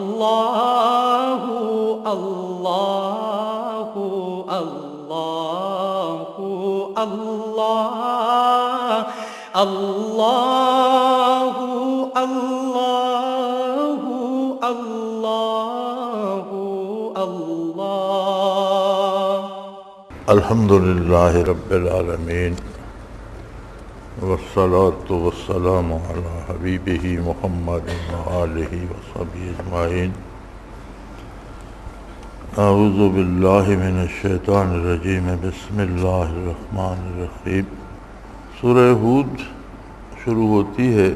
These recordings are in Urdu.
اللہ اللہ اللہ اللہ اللہ اللہ اللہ اللہ الحمدللہ رب العالمین والصلاة والسلام علی حبیبہ محمد وآلہ وصحبہ اجمعین اعوذ باللہ من الشیطان الرجیم بسم اللہ الرحمن الرحیم سورہ ہود شروع ہوتی ہے۔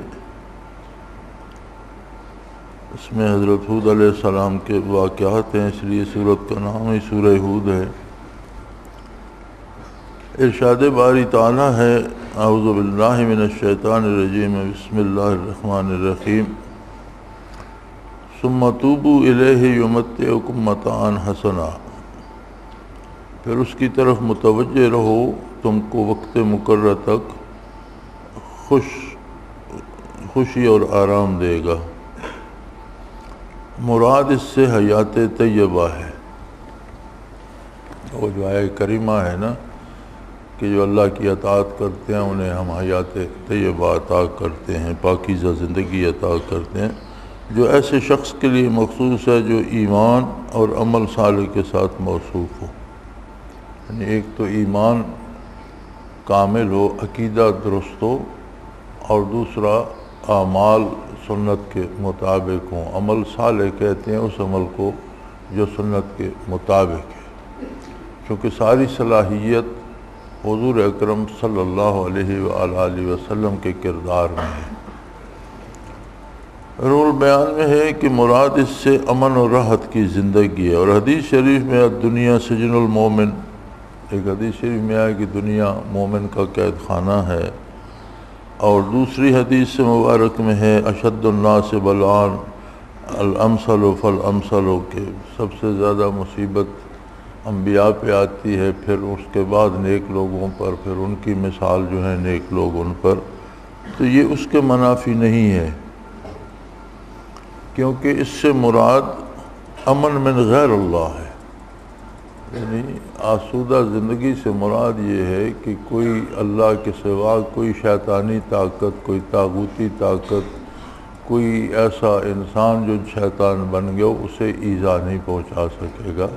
اس میں حضرت ہود علیہ السلام کے واقعات ہیں، اس لیے سورت کا نام ہی سورہ ہود ہے۔ ارشاد باری تعالیٰ ہے اعوذ باللہ من الشیطان الرجیم بسم اللہ الرحمن الرحیم ثم توبوا الیہ یمتعکم متاعا حسنا، پھر اس کی طرف متوجہ رہو، تم کو وقت مقرر تک خوشی اور آرام دے گا۔ مراد اس سے حیات طیبہ ہے، وہ جو آیہ کریمہ ہے نا کہ جو اللہ کی اطاعت کرتے ہیں انہیں ہم حیات طیبہ عطا کرتے ہیں، پاکیزہ زندگی عطا کرتے ہیں، جو ایسے شخص کے لیے مخصوص ہے جو ایمان اور عمل صالح کے ساتھ موصوف ہو۔ یعنی ایک تو ایمان کامل ہو، عقیدہ درست ہو، اور دوسرا اعمال سنت کے مطابق ہوں۔ عمل صالح کہتے ہیں اس عمل کو جو سنت کے مطابق ہے، چونکہ ساری صلاحیت حضور اکرم صلی اللہ علیہ وآلہ وسلم کے کردار میں ہے۔ رول بیان میں ہے کہ مراد اس سے امن و راحت کی زندگی ہے، اور حدیث شریف میں دنیا سجن المومن، ایک حدیث شریف میں آیا کہ دنیا مومن کا قید خانہ ہے، اور دوسری حدیث سے مبارک میں ہے اشد الناس بلاء الامثل فالامثل، کہ سب سے زیادہ مصیبت انبیاء پہ آتی ہے، پھر اس کے بعد نیک لوگوں پر، پھر ان کی مثال جو ہے نیک لوگ ان پر۔ تو یہ اس کے منافی نہیں ہے، کیونکہ اس سے مراد امن من غیر اللہ ہے۔ یعنی آسودہ زندگی سے مراد یہ ہے کہ کوئی اللہ کے سوا کوئی شیطانی طاقت، کوئی طاغوتی طاقت، کوئی ایسا انسان جو شیطان بن گیا اسے ایذا نہیں پہنچا سکے گا۔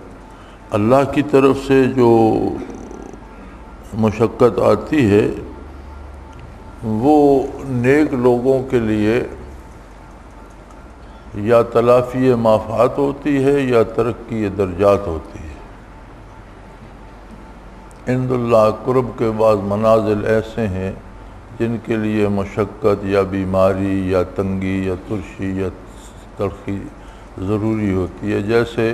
اللہ کی طرف سے جو مشقت آتی ہے وہ نیک لوگوں کے لیے یا تلافی مافات ہوتی ہے یا ترقی درجات ہوتی ہے۔ عند اللہ قرب کے بعض منازل ایسے ہیں جن کے لیے مشقت یا بیماری یا تنگی یا ترشی یا تلخی ضروری ہوتی ہے، جیسے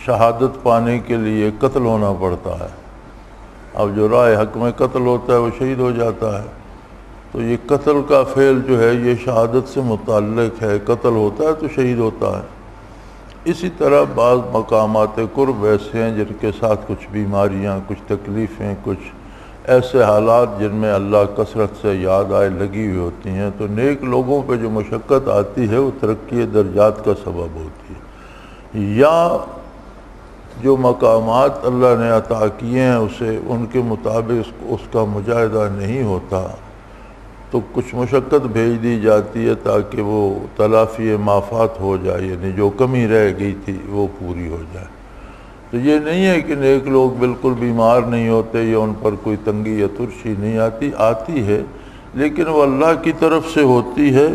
شہادت پانے کے لیے قتل ہونا پڑتا ہے۔ اب جو راہ حق میں قتل ہوتا ہے وہ شہید ہو جاتا ہے، تو یہ قتل کا فعل جو ہے یہ شہادت سے متعلق ہے، قتل ہوتا ہے تو شہید ہوتا ہے۔ اسی طرح بعض مقامات قرب ایسے ہیں جن کے ساتھ کچھ بیماریاں، کچھ تکلیفیں، کچھ ایسے حالات جن میں اللہ کثرت سے یاد آئے لگی ہوئی ہوتی ہیں، تو نیک لوگوں پہ جو مشقت آتی ہے وہ ترقی درجات کا سبب ہوتی ہے۔ یا جو مقامات اللہ نے عطا کیے ہیں اسے ان کے مطابق اس کا مجاہدہ نہیں ہوتا، تو کچھ مشقت بھیج دی جاتی ہے تاکہ وہ تلافی مافات ہو جائے، یعنی جو کمی رہ گئی تھی وہ پوری ہو جائے۔ تو یہ نہیں ہے کہ نیک لوگ بالکل بیمار نہیں ہوتے یا ان پر کوئی تنگی یا ترشی نہیں آتی ہے، لیکن وہ اللہ کی طرف سے ہوتی ہے،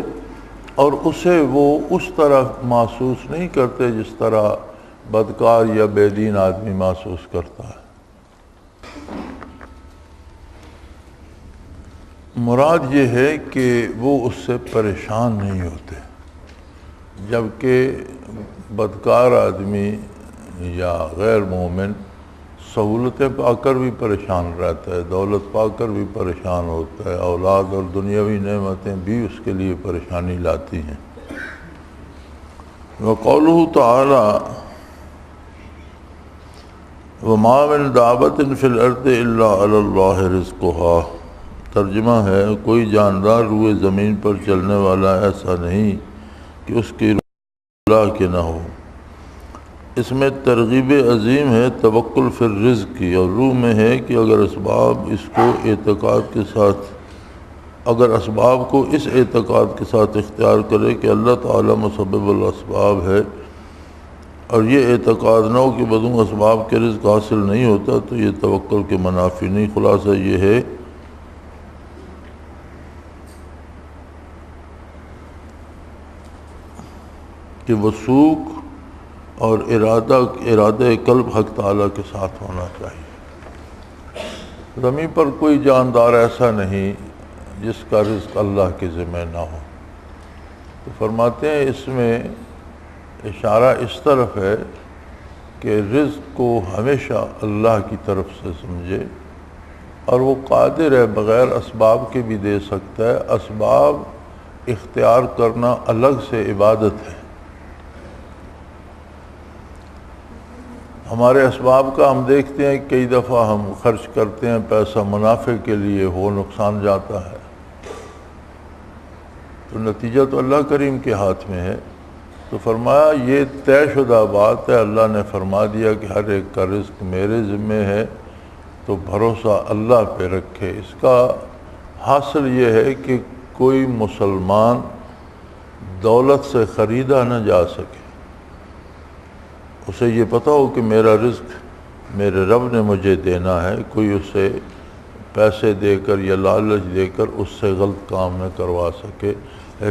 اور اسے وہ اس طرح محسوس نہیں کرتے جس طرح بدکار یا بے دین آدمی محسوس کرتا ہے۔ مراد یہ ہے کہ وہ اس سے پریشان نہیں ہوتے، جبکہ بدکار آدمی یا غیر مومن سہولتیں پا کر بھی پریشان رہتا ہے، دولت پا کر بھی پریشان ہوتا ہے، اولاد اور دنیاوی نعمتیں بھی اس کے لیے پریشانی لاتی ہیں۔ وقولہ تعالی وَمَا مِن دَابَّةٍ فِي الْأَرْضِ إِلَّا عَلَى اللَّهِ رِزْقُهَا، ترجمہ ہے کوئی جاندار روئے زمین پر چلنے والا ایسا نہیں کہ اس کی اللہ کے نہ ہو۔ اس میں ترغیب عظیم ہے توکل فی الرزق کی، اور روح میں ہے کہ اگر اسباب اس کو اعتقاد کے ساتھ اسباب کو اس اعتقاد کے ساتھ اختیار کرے کہ اللہ تعالیٰ مسبب الاسباب ہے، اور یہ اعتقاد نہ ہو کہ بدون اسباب کے رزق حاصل نہیں ہوتا، تو یہ توکل کے منافی نہیں۔ خلاصہ یہ ہے کہ وثوق اور ارادہ قلب حق تعالیٰ کے ساتھ ہونا چاہیے۔ زمین پر کوئی جاندار ایسا نہیں جس کا رزق اللہ کے ذمہ نہ ہو۔ تو فرماتے ہیں اس میں اشارہ اس طرف ہے کہ رزق کو ہمیشہ اللہ کی طرف سے سمجھے، اور وہ قادر ہے بغیر اسباب کے بھی دے سکتا ہے۔ اسباب اختیار کرنا الگ سے عبادت ہے۔ ہمارے اسباب کا ہم دیکھتے ہیں کئی دفعہ ہم خرچ کرتے ہیں پیسہ منافع کے لیے، ہو نقصان جاتا ہے، تو نتیجہ تو اللہ کریم کے ہاتھ میں ہے۔ تو فرمایا یہ طے شدہ بات ہے، اللہ نے فرما دیا کہ ہر ایک کا رزق میرے ذمہ ہے، تو بھروسہ اللہ پہ رکھے۔ اس کا حاصل یہ ہے کہ کوئی مسلمان دولت سے خریدا نہ جا سکے۔ اسے یہ پتہ ہو کہ میرا رزق میرے رب نے مجھے دینا ہے، کوئی اسے پیسے دے کر یا لالچ دے کر اس سے غلط کام نہ کروا سکے۔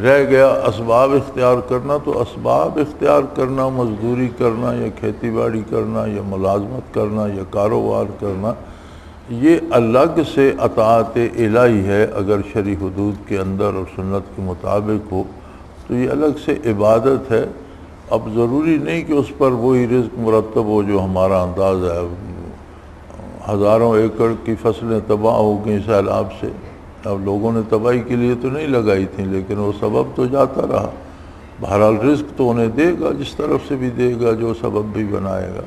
رہ گیا اسباب اختیار کرنا، تو اسباب اختیار کرنا، مزدوری کرنا یا کھیتی باڑی کرنا یا ملازمت کرنا یا کاروبار کرنا، یہ الگ سے اطاعت الہی ہے۔ اگر شرعی حدود کے اندر اور سنت کے مطابق ہو تو یہ الگ سے عبادت ہے۔ اب ضروری نہیں کہ اس پر وہی رزق مرتب ہو جو ہمارا انداز ہے۔ ہزاروں ایکڑ کی فصلیں تباہ ہو گئیں سیلاب سے، اب لوگوں نے تباہی کے لیے تو نہیں لگائی تھیں، لیکن وہ سبب تو جاتا رہا۔ بہرحال رزق تو انہیں دے گا، جس طرف سے بھی دے گا، جو سبب بھی بنائے گا۔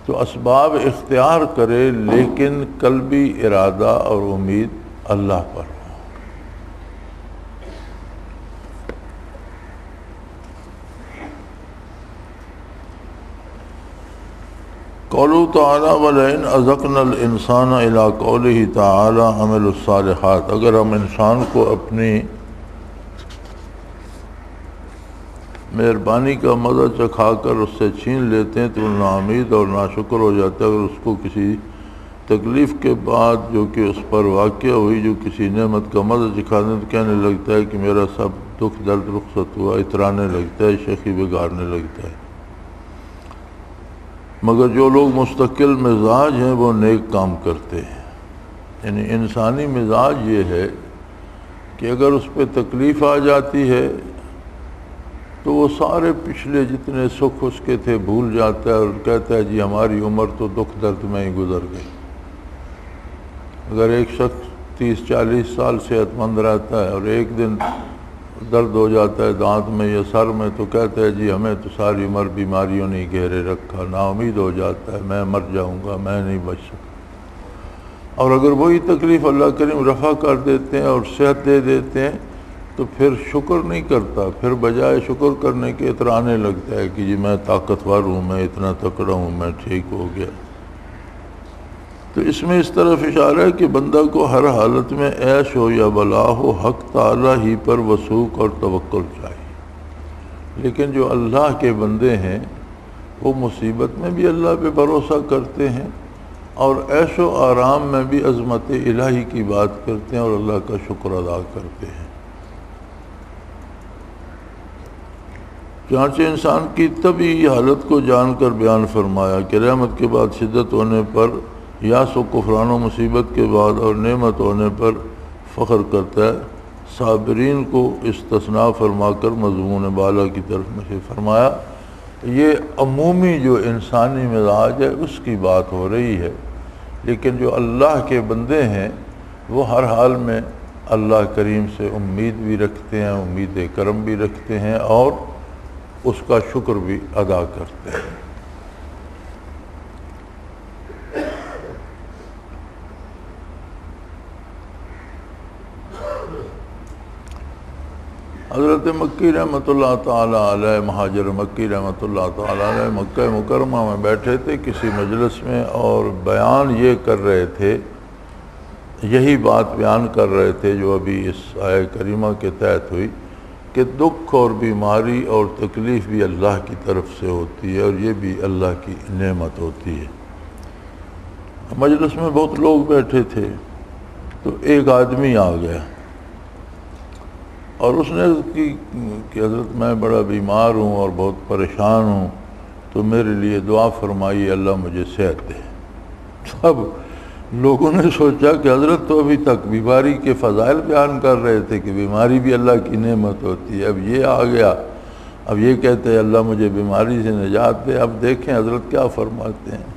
تو اسباب اختیار کرے، لیکن قلبی ارادہ اور امید اللہ پر۔ قوله تعالیٰ وَلَئِنْ أَذَقْنَا الْإِنسَانَ إِلَىٰ قَوْلِهِ تَعَالَىٰ عَمِلُ الصَّالِحَاتِ، اگر ہم انسان کو اپنی مہربانی کا مزہ چکھا کر اس سے چھین لیتے ہیں تو ناامید اور ناشکر ہو جاتا ہے۔ اگر اس کو کسی تکلیف کے بعد جو کہ اس پر واقع ہوئی، جو کسی نعمت کا مزہ چکھا دیں، تو کہنے لگتا ہے کہ میرا سب دکھ درد رخصت ہوا، اترانے لگتا ہے، شیخی بگاڑنے لگتا ہے۔ مگر جو لوگ مستقل مزاج ہیں وہ نیک کام کرتے ہیں۔ یعنی انسانی مزاج یہ ہے کہ اگر اس پہ تکلیف آ جاتی ہے تو وہ سارے پچھلے جتنے سکھ اس کے تھے بھول جاتا ہے، اور کہتا ہے جی ہماری عمر تو دکھ درد میں ہی گزر گئی۔ اگر ایک شخص 30-40 سال صحت مند رہتا ہے اور ایک دن درد ہو جاتا ہے دانت میں یا سر میں، تو کہتا ہے جی ہمیں تو ساری عمر بیماریوں نے گھیرے رکھا، نا امید ہو جاتا ہے، میں مر جاؤں گا، میں نہیں بچ سکتا۔ اور اگر وہی تکلیف اللہ کریم رفع کر دیتے ہیں اور صحت دے دیتے ہیں تو پھر شکر نہیں کرتا، پھر بجائے شکر کرنے کے اترانے لگتا ہے کہ جی میں طاقتور ہوں، میں اتنا تکڑا ہوں، میں ٹھیک ہو گیا۔ تو اس میں اس طرف اشارہ ہے کہ بندہ کو ہر حالت میں عیش ہو یا بلا ہو، حق تعالیٰ ہی پر وثوق اور توکل چاہیے۔ لیکن جو اللہ کے بندے ہیں وہ مصیبت میں بھی اللہ پہ بھروسہ کرتے ہیں، اور عیش و آرام میں بھی عظمت الہی کی بات کرتے ہیں اور اللہ کا شکر ادا کرتے ہیں۔ چنانچہ انسان کی طبعی حالت کو جان کر بیان فرمایا کہ رحمت کے بعد شدت ہونے پر یاس و کفران و مصیبت کے بعد اور نعمت ہونے پر فخر کرتا ہے۔ صابرین کو استثناء فرما کر مضمون بالا کی طرف میں فرمایا یہ عمومی جو انسانی مزاج ہے اس کی بات ہو رہی ہے، لیکن جو اللہ کے بندے ہیں وہ ہر حال میں اللہ کریم سے امید بھی رکھتے ہیں، امید کرم بھی رکھتے ہیں، اور اس کا شکر بھی ادا کرتے ہیں۔ حضرت مکی رحمۃ اللہ تعالیٰ علیہ، مہاجر مکی رحمۃ اللہ تعالیٰ علیہ مکہ مکرمہ میں بیٹھے تھے کسی مجلس میں، اور بیان یہ کر رہے تھے، یہی بات بیان کر رہے تھے جو ابھی اس آیہ کریمہ کے تحت ہوئی، کہ دکھ اور بیماری اور تکلیف بھی اللہ کی طرف سے ہوتی ہے، اور یہ بھی اللہ کی نعمت ہوتی ہے۔ مجلس میں بہت لوگ بیٹھے تھے، تو ایک آدمی آ گیا اور اس نے عرض کی کہ حضرت میں بڑا بیمار ہوں اور بہت پریشان ہوں، تو میرے لیے دعا فرمائیے اللہ مجھے صحت دے۔ سب لوگوں نے سوچا کہ حضرت تو ابھی تک بیماری کے فضائل بیان کر رہے تھے کہ بیماری بھی اللہ کی نعمت ہوتی ہے، اب یہ آ گیا، اب یہ کہتے ہیں اللہ مجھے بیماری سے نجات دے۔ اب دیکھیں حضرت کیا فرماتے ہیں۔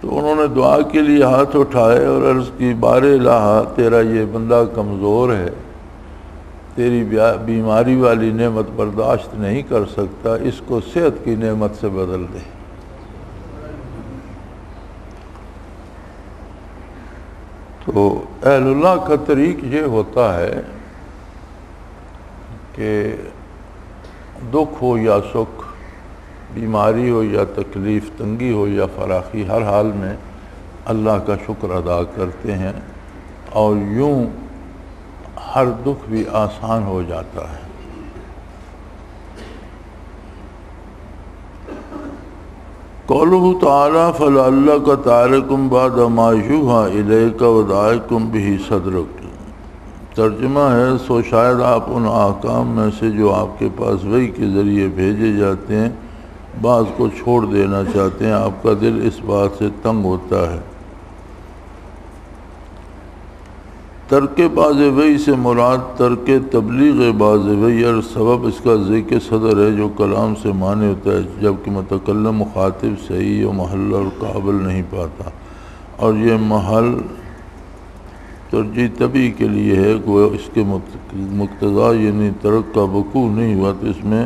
تو انہوں نے دعا کے لیے ہاتھ اٹھائے اور عرض کی، بار الہ تیرا یہ بندہ کمزور ہے، تیری بیماری والی نعمت برداشت نہیں کر سکتا، اس کو صحت کی نعمت سے بدل دے۔ تو اہل اللہ کا طریق یہ ہوتا ہے کہ دکھ ہو یا سکھ، بیماری ہو یا تکلیف، تنگی ہو یا فراخی، ہر حال میں اللہ کا شکر ادا کرتے ہیں، اور یوں ہر دکھ بھی آسان ہو جاتا ہے۔ قولہ تعالی فلعلک تارک بعد ما یوحی الیک وضائق بہ صدرک، ترجمہ ہے سو شاید آپ ان احکام میں سے جو آپ کے پاس وحی کے ذریعے بھیجے جاتے ہیں بعض کو چھوڑ دینا چاہتے ہیں، آپ کا دل اس بات سے تنگ ہوتا ہے۔ ترک باز وحی سے مراد ترک تبلیغ باز وحی، اور سبب اس کا ذکر صدر ہے جو کلام سے معنی ہوتا ہے، جبکہ متکلم مخاطب صحیح و محل اور قابل نہیں پاتا، اور یہ محل ترجیح طبی کے لیے ہے کہ وہ اس کے مقتضا یعنی ترک کا وقوع نہیں ہوا تو اس میں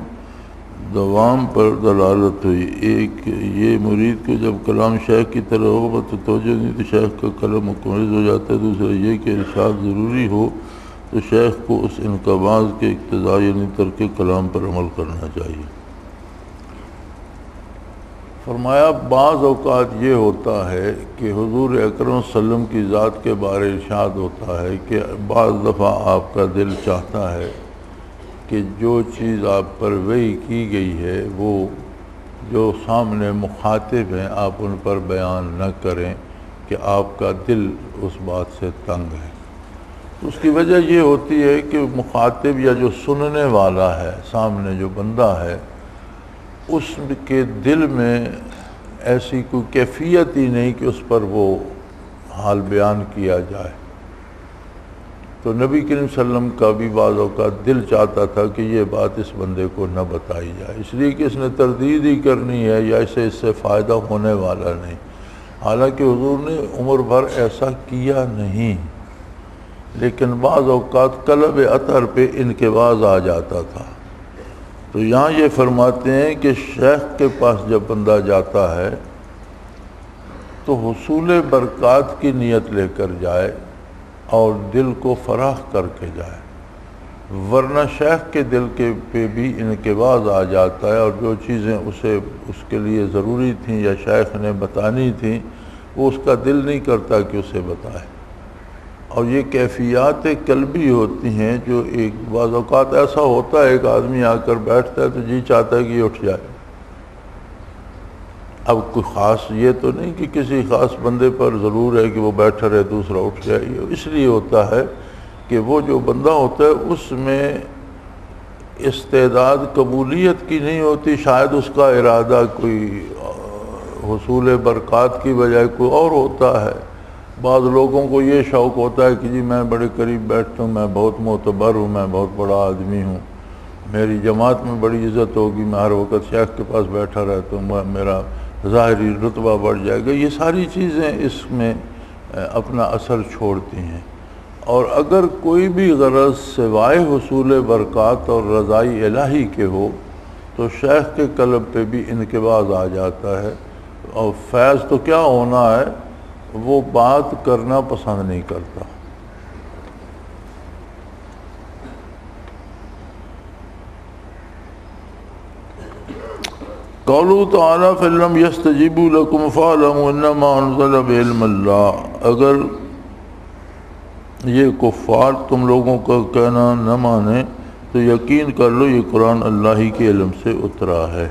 دوام پر دلالت ہوئی۔ ایک یہ مرید کو جب کلام شیخ کی طرح ہوگا تو توجہ نہیں تو شیخ کا کلام مکمل ہو جاتا ہے۔ دوسرا یہ کہ ارشاد ضروری ہو تو شیخ کو اس انقباض کے اقتضاء یعنی ترک کلام پر عمل کرنا چاہیے۔ فرمایا بعض اوقات یہ ہوتا ہے کہ حضور اکرم صلی اللہ علیہ وسلم کی ذات کے بارے ارشاد ہوتا ہے کہ بعض دفعہ آپ کا دل چاہتا ہے کہ جو چیز آپ پر وحی کی گئی ہے وہ جو سامنے مخاطب ہیں آپ ان پر بیان نہ کریں کہ آپ کا دل اس بات سے تنگ ہے۔ اس کی وجہ یہ ہوتی ہے کہ مخاطب یا جو سننے والا ہے، سامنے جو بندہ ہے، اس کے دل میں ایسی کوئی کیفیت ہی نہیں کہ اس پر وہ حال بیان کیا جائے۔ تو نبی کریم صلی اللہ علیہ وسلم کا بھی بعض اوقات دل چاہتا تھا کہ یہ بات اس بندے کو نہ بتائی جائے، اس لیے کہ اس نے تردید ہی کرنی ہے یا اس سے فائدہ ہونے والا نہیں، حالانکہ حضور نے عمر بھر ایسا کیا نہیں، لیکن بعض اوقات قلب اطہر پہ انقباض آ جاتا تھا۔ تو یہاں یہ فرماتے ہیں کہ شیخ کے پاس جب بندہ جاتا ہے تو حصول برکات کی نیت لے کر جائے اور دل کو فراخ کر کے جائے، ورنہ شیخ کے دل کے پہ بھی انقباض آ جاتا ہے، اور جو چیزیں اس کے لیے ضروری تھیں یا شیخ نے بتانی تھیں وہ اس کا دل نہیں کرتا کہ اسے بتائے۔ اور یہ کیفیات قلبی ہوتی ہیں جو ایک بعض اوقات ایسا ہوتا ہے ایک آدمی آ کر بیٹھتا ہے تو جی چاہتا ہے کہ یہ اٹھ جائے۔ اب کوئی خاص یہ تو نہیں کہ کسی خاص بندے پر ضرور ہے کہ وہ بیٹھا رہے دوسرا اٹھ جائے، یہ اس لیے ہوتا ہے کہ وہ جو بندہ ہوتا ہے اس میں استعداد قبولیت کی نہیں ہوتی، شاید اس کا ارادہ کوئی حصول برکات کی بجائے کوئی اور ہوتا ہے۔ بعض لوگوں کو یہ شوق ہوتا ہے کہ جی میں بڑے قریب بیٹھتا ہوں، میں بہت معتبر ہوں، میں بہت بڑا آدمی ہوں، میری جماعت میں بڑی عزت ہوگی، میں ہر وقت شیخ کے پاس بیٹھا رہتا ہوں، میرا ظاہری رتبہ بڑھ جائے گا۔ یہ ساری چیزیں اس میں اپنا اثر چھوڑتی ہیں، اور اگر کوئی بھی غرض سوائے حصول برکات اور رضائی الہی کے ہو تو شیخ کے قلب پہ بھی انقباض آ جاتا ہے، اور فیض تو کیا ہونا ہے وہ بات کرنا پسند نہیں کرتا۔ قولوا تعالیٰ فَإِن لَّمْ يَسْتَجِيبُوا لَكُمْ فَاعْلَمُوا إِنَّمَا أُنزِلَ بِعِلْمِ اللَّهِ، اگر یہ کفار تم لوگوں کا کہنا نہ مانے تو یقین کر لو یہ قرآن اللہ ہی کے علم سے اترا ہے۔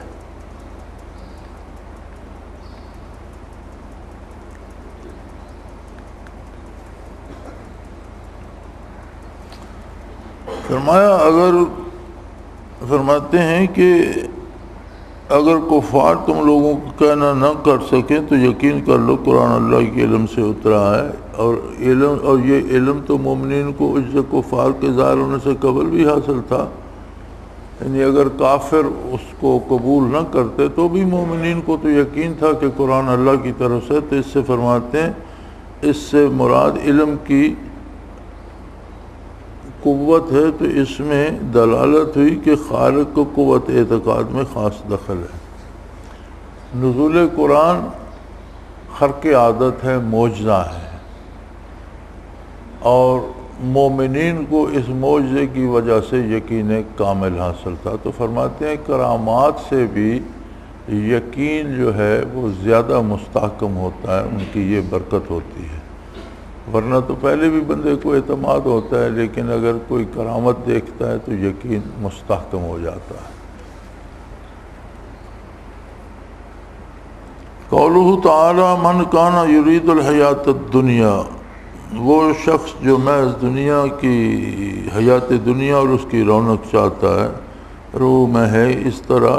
فرماتے ہیں کہ اگر کفار تم لوگوں کو کہنا نہ کر سکیں تو یقین کر لو قرآن اللہ کے علم سے اترا ہے، اور یہ علم تو مومنین کو اس سے کفار کے ظاہر ہونے سے قبل بھی حاصل تھا، یعنی اگر کافر اس کو قبول نہ کرتے تو بھی مومنین کو تو یقین تھا کہ قرآن اللہ کی طرف سے۔ تو اس سے فرماتے ہیں اس سے مراد علم کی قوت ہے، تو اس میں دلالت ہوئی کہ خالق کو قوت اعتقاد میں خاص دخل ہے۔ نزول قرآن خرق عادت ہے، معجزہ ہے، اور مومنین کو اس معجزے کی وجہ سے یقین کامل حاصل تھا۔ تو فرماتے ہیں کرامات سے بھی یقین جو ہے وہ زیادہ مستحکم ہوتا ہے، ان کی یہ برکت ہوتی ہے، ورنہ تو پہلے بھی بندے کو اعتماد ہوتا ہے، لیکن اگر کوئی کرامت دیکھتا ہے تو یقین مستحکم ہو جاتا ہے۔ قولہ تعالی من کان یرید الحیات الدنیا، وہ شخص جو محض دنیا کی حیات دنیا اور اس کی رونق چاہتا ہے، روح میں ہے۔ اس طرح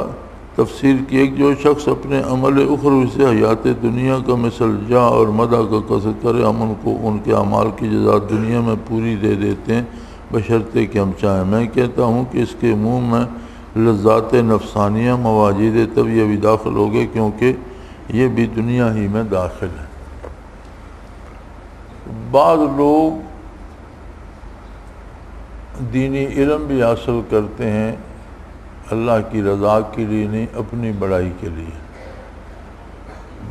تفسیر کی ایک جو شخص اپنے عمل اخروی سے حیات دنیا کا مثل جا اور مدح کا قصد کرے، ہم ان کو ان کے اعمال کی جزا دنیا میں پوری دے دیتے ہیں بشرطے کہ ہم چاہیں۔ میں کہتا ہوں کہ اس کے منہ میں لذات نفسانیہ مواجد طبیعہ بھی داخل ہو گئے، کیونکہ یہ بھی دنیا ہی میں داخل ہے۔ بعض لوگ دینی علم بھی حاصل کرتے ہیں اللہ کی رضا کے لیے نہیں، اپنی بڑائی کے لیے۔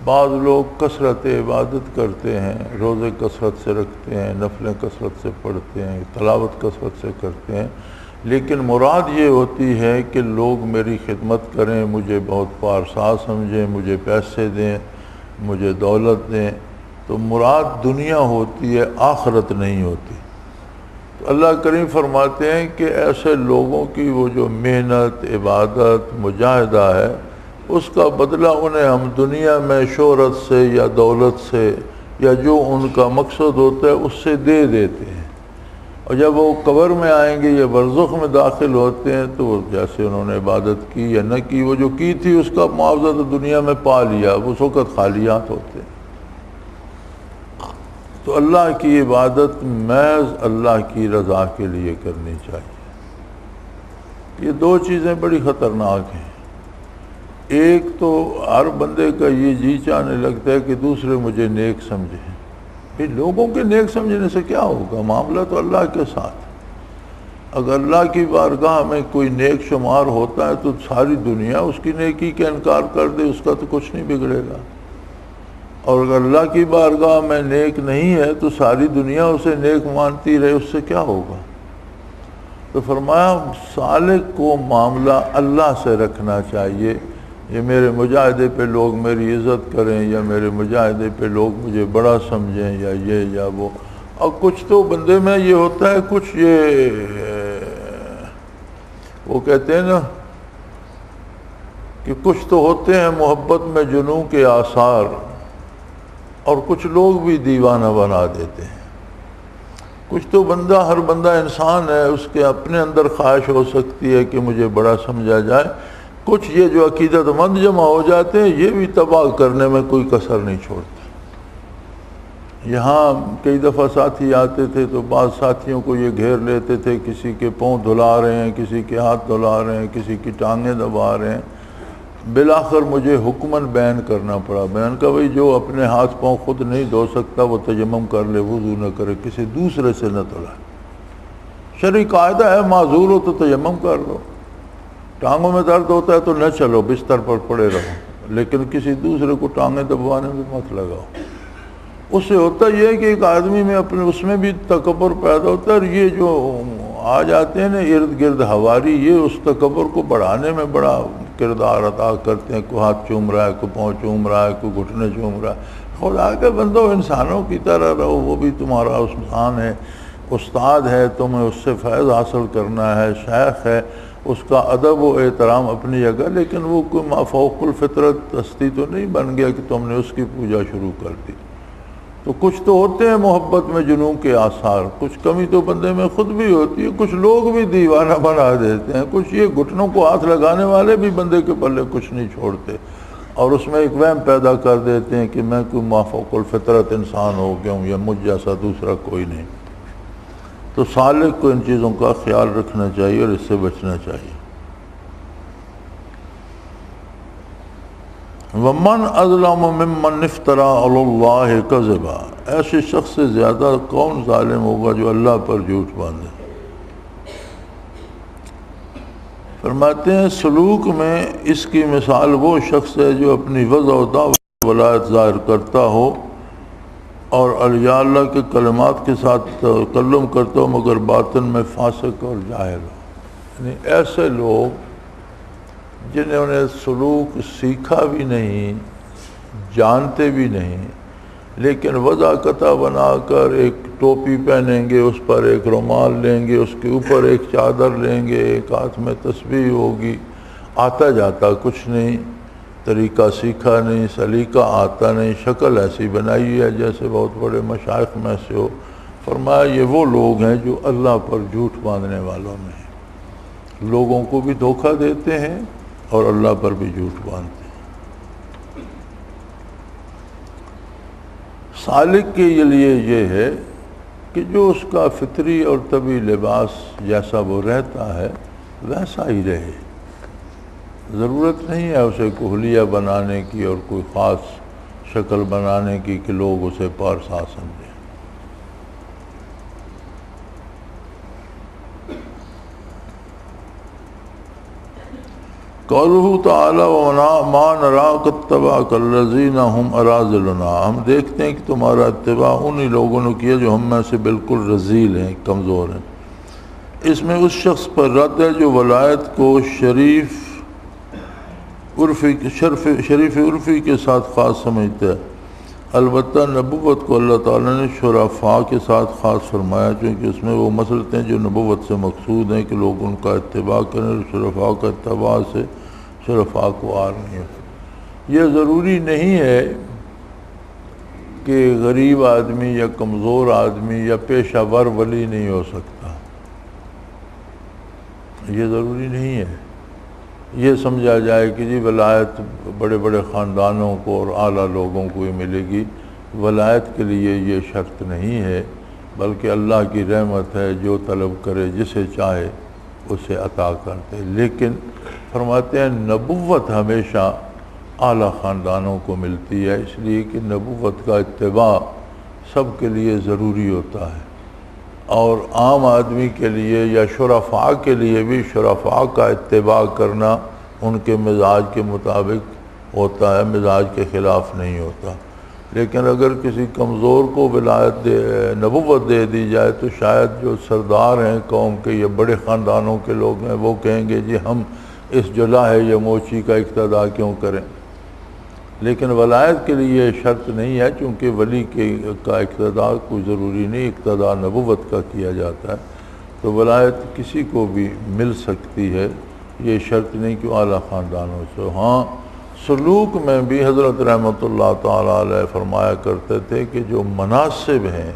بعض لوگ کثرت عبادت کرتے ہیں، روزے کثرت سے رکھتے ہیں، نفلیں کثرت سے پڑھتے ہیں، تلاوت کثرت سے کرتے ہیں، لیکن مراد یہ ہوتی ہے کہ لوگ میری خدمت کریں، مجھے بہت پارسا سمجھیں، مجھے پیسے دیں، مجھے دولت دیں، تو مراد دنیا ہوتی ہے، آخرت نہیں ہوتی۔ تو اللہ کریم فرماتے ہیں کہ ایسے لوگوں کی وہ جو محنت، عبادت، مجاہدہ ہے، اس کا بدلہ انہیں ہم دنیا میں شہرت سے یا دولت سے یا جو ان کا مقصد ہوتا ہے اس سے دے دیتے ہیں، اور جب وہ قبر میں آئیں گے یا برزخ میں داخل ہوتے ہیں تو جیسے انہوں نے عبادت کی یا نہ کی، وہ جو کی تھی اس کا معاوضہ تو دنیا میں پا لیا، اس وقت خالیات ہوتے ہیں۔ تو اللہ کی عبادت محض اللہ کی رضا کے لیے کرنی چاہیے۔ یہ دو چیزیں بڑی خطرناک ہیں۔ ایک تو ہر بندے کا یہ جی چاہنے لگتا ہے کہ دوسرے مجھے نیک سمجھیں۔ پھر لوگوں کے نیک سمجھنے سے کیا ہوگا؟ معاملہ تو اللہ کے ساتھ۔ اگر اللہ کی بارگاہ میں کوئی نیک شمار ہوتا ہے تو ساری دنیا اس کی نیکی کا انکار کر دے، اس کا تو کچھ نہیں بگڑے گا، اور اگر اللہ کی بارگاہ میں نیک نہیں ہے تو ساری دنیا اسے نیک مانتی رہے، اس سے کیا ہوگا؟ تو فرمایا سالک کو معاملہ اللہ سے رکھنا چاہیے۔ یہ میرے مجاہدے پہ لوگ میری عزت کریں یا میرے مجاہدے پہ لوگ مجھے بڑا سمجھیں یا یہ یا وہ، اور کچھ تو بندے میں یہ ہوتا ہے، کچھ یہ وہ کہتے ہیں نا کہ کچھ تو ہوتے ہیں محبت میں جنوں کے آثار، اور کچھ لوگ بھی دیوانہ بنا دیتے ہیں۔ کچھ تو ہر بندہ انسان ہے، اس کے اپنے اندر خواہش ہو سکتی ہے کہ مجھے بڑا سمجھا جائے۔ کچھ یہ جو عقیدت مند جمع ہو جاتے ہیں، یہ بھی تباہ کرنے میں کوئی کسر نہیں چھوڑتے۔ یہاں کئی دفعہ ساتھی آتے تھے تو بعض ساتھیوں کو یہ گھیر لیتے تھے، کسی کے پاؤں دھلا رہے ہیں، کسی کے ہاتھ دھلا رہے ہیں، کسی کی ٹانگیں دبا رہے ہیں۔ بالآخر مجھے حکماً بیان کرنا پڑا۔ بیان کا بھئی جو اپنے ہاتھ پاؤں خود نہیں دھو سکتا وہ تیمم کر لے، وضو نہ کرے، کسی دوسرے سے نہ دھلائے۔ شرعی قاعدہ ہے، معذور ہو تو تیمم کر لو، ٹانگوں میں درد ہوتا ہے تو نہ چلو، بستر پر پڑے رہو، لیکن کسی دوسرے کو ٹانگیں دبوانے میں مت لگاؤ۔ اس سے ہوتا یہ ہے کہ ایک آدمی میں اپنے اس میں بھی تکبر پیدا ہوتا ہے، اور یہ جو آ جاتے ہیں نا ارد گرد ہواری، یہ اس تکبر کو بڑھانے میں بڑا کردار عطا کرتے ہیں، کوئی ہاتھ چوم رہا ہے، کوئی پاؤں چوم رہا ہے، کوئی گھٹنے چوم رہا ہے۔ خدا کے بندو انسانوں کی طرح رہو، وہ بھی تمہارا انسان ہے، استاد ہے، تمہیں اس سے فیض حاصل کرنا ہے، شیخ ہے، اس کا ادب و احترام اپنی جگہ، لیکن وہ کوئی مافوق الفطرت ہستی تو نہیں بن گیا کہ تم نے اس کی پوجا شروع کر دی۔ تو کچھ تو ہوتے ہیں محبت میں جنوں کے آثار، کچھ کمی تو بندے میں خود بھی ہوتی ہے، کچھ لوگ بھی دیوانہ بنا دیتے ہیں، کچھ یہ گھٹنوں کو ہاتھ لگانے والے بھی بندے کے پلے کچھ نہیں چھوڑتے، اور اس میں ایک وہم پیدا کر دیتے ہیں کہ میں کوئی مافوق الفطرت انسان ہو گیا ہوں یا مجھ جیسا دوسرا کوئی نہیں۔ تو سالک کو ان چیزوں کا خیال رکھنا چاہیے اور اس سے بچنا چاہیے۔ وَمَنْ أَظْلَمُ مِمَّنِ افْتَرَىٰ عَلَى اللَّهِ كَذِبًا، ایسے شخص سے زیادہ کون ظالم ہوگا جو اللہ پر جھوٹ باندھے۔ فرماتے ہیں سلوک میں اس کی مثال وہ شخص ہے جو اپنی وضع و دعوت ولایت ظاہر کرتا ہو اور یا اللہ کے کلمات کے ساتھ تکلم کرتا ہو مگر باطن میں فاسق اور جاہل ہو۔ یعنی ایسے لوگ جنہوں نے سلوک سیکھا بھی نہیں، جانتے بھی نہیں، لیکن وضاقتہ بنا کر ایک ٹوپی پہنیں گے، اس پر ایک رومال لیں گے، اس کے اوپر ایک چادر لیں گے، ایک ہاتھ میں تسبیح ہوگی، آتا جاتا کچھ نہیں، طریقہ سیکھا نہیں، سلیقہ آتا نہیں، شکل ایسی بنائی ہے جیسے بہت بڑے مشائخ میں سے ہو۔ فرمایا یہ وہ لوگ ہیں جو اللہ پر جھوٹ باندھنے والوں میں ہیں، لوگوں کو بھی دھوکہ دیتے ہیں اور اللہ پر بھی جھوٹ باندھتے ہیں۔ سالک کے لیے یہ ہے کہ جو اس کا فطری اور طبعی لباس جیسا وہ رہتا ہے ویسا ہی رہے، ضرورت نہیں ہے اسے کوئی حلیہ بنانے کی اور کوئی خاص شکل بنانے کی کہ لوگ اسے پارسا سمجھیں۔ قوله تعالی وما نراک اتبعک الذین هم اراذلنا، ہم دیکھتے ہیں کہ تمہارا اتباع انہی لوگوں نے کیا جو ہم میں سے بالکل رذیل ہیں، کمزور ہیں۔ اس میں اس شخص پر رد ہے جو ولایت کو شریف عرفی کے ساتھ خاص سمجھتا ہے۔ البتہ نبوت کو اللہ تعالیٰ نے شرفاء کے ساتھ خاص فرمایا، چونکہ اس میں وہ مسئلے جو نبوت سے مقصود ہیں کہ لوگ ان کا اتباع کریں، اور شرفاء کا اتباع سے شرفاء کو آر نہیں ہوتا۔ یہ ضروری نہیں ہے کہ غریب آدمی یا کمزور آدمی یا پیشہ ور ولی نہیں ہو سکتا، یہ ضروری نہیں ہے۔ یہ سمجھا جائے کہ جی ولایت بڑے بڑے خاندانوں کو اور اعلیٰ لوگوں کو ہی ملے گی، ولایت کے لیے یہ شرط نہیں ہے، بلکہ اللہ کی رحمت ہے، جو طلب کرے جسے چاہے اسے عطا کرتے۔ لیکن فرماتے ہیں نبوت ہمیشہ اعلیٰ خاندانوں کو ملتی ہے، اس لیے کہ نبوت کا اتباع سب کے لیے ضروری ہوتا ہے، اور عام آدمی کے لیے یا شرفاء کے لیے بھی شرفاء کا اتباع کرنا ان کے مزاج کے مطابق ہوتا ہے، مزاج کے خلاف نہیں ہوتا۔ لیکن اگر کسی کمزور کو نبوت دے دی جائے تو شاید جو سردار ہیں قوم کے یا بڑے خاندانوں کے لوگ ہیں وہ کہیں گے جی ہم اس جلا ہے یا موچی کا اقتداء کیوں کریں۔ لیکن ولایت کے لیے یہ شرط نہیں ہے، چونکہ ولی کا اقتداء کوئی ضروری نہیں، اقتداء نبوت کا کیا جاتا ہے، تو ولایت کسی کو بھی مل سکتی ہے، یہ شرط نہیں کہ اعلیٰ خاندانوں سے۔ ہاں سلوک میں بھی حضرت رحمۃ اللہ تعالیٰ علیہ فرمایا کرتے تھے کہ جو مناسب ہیں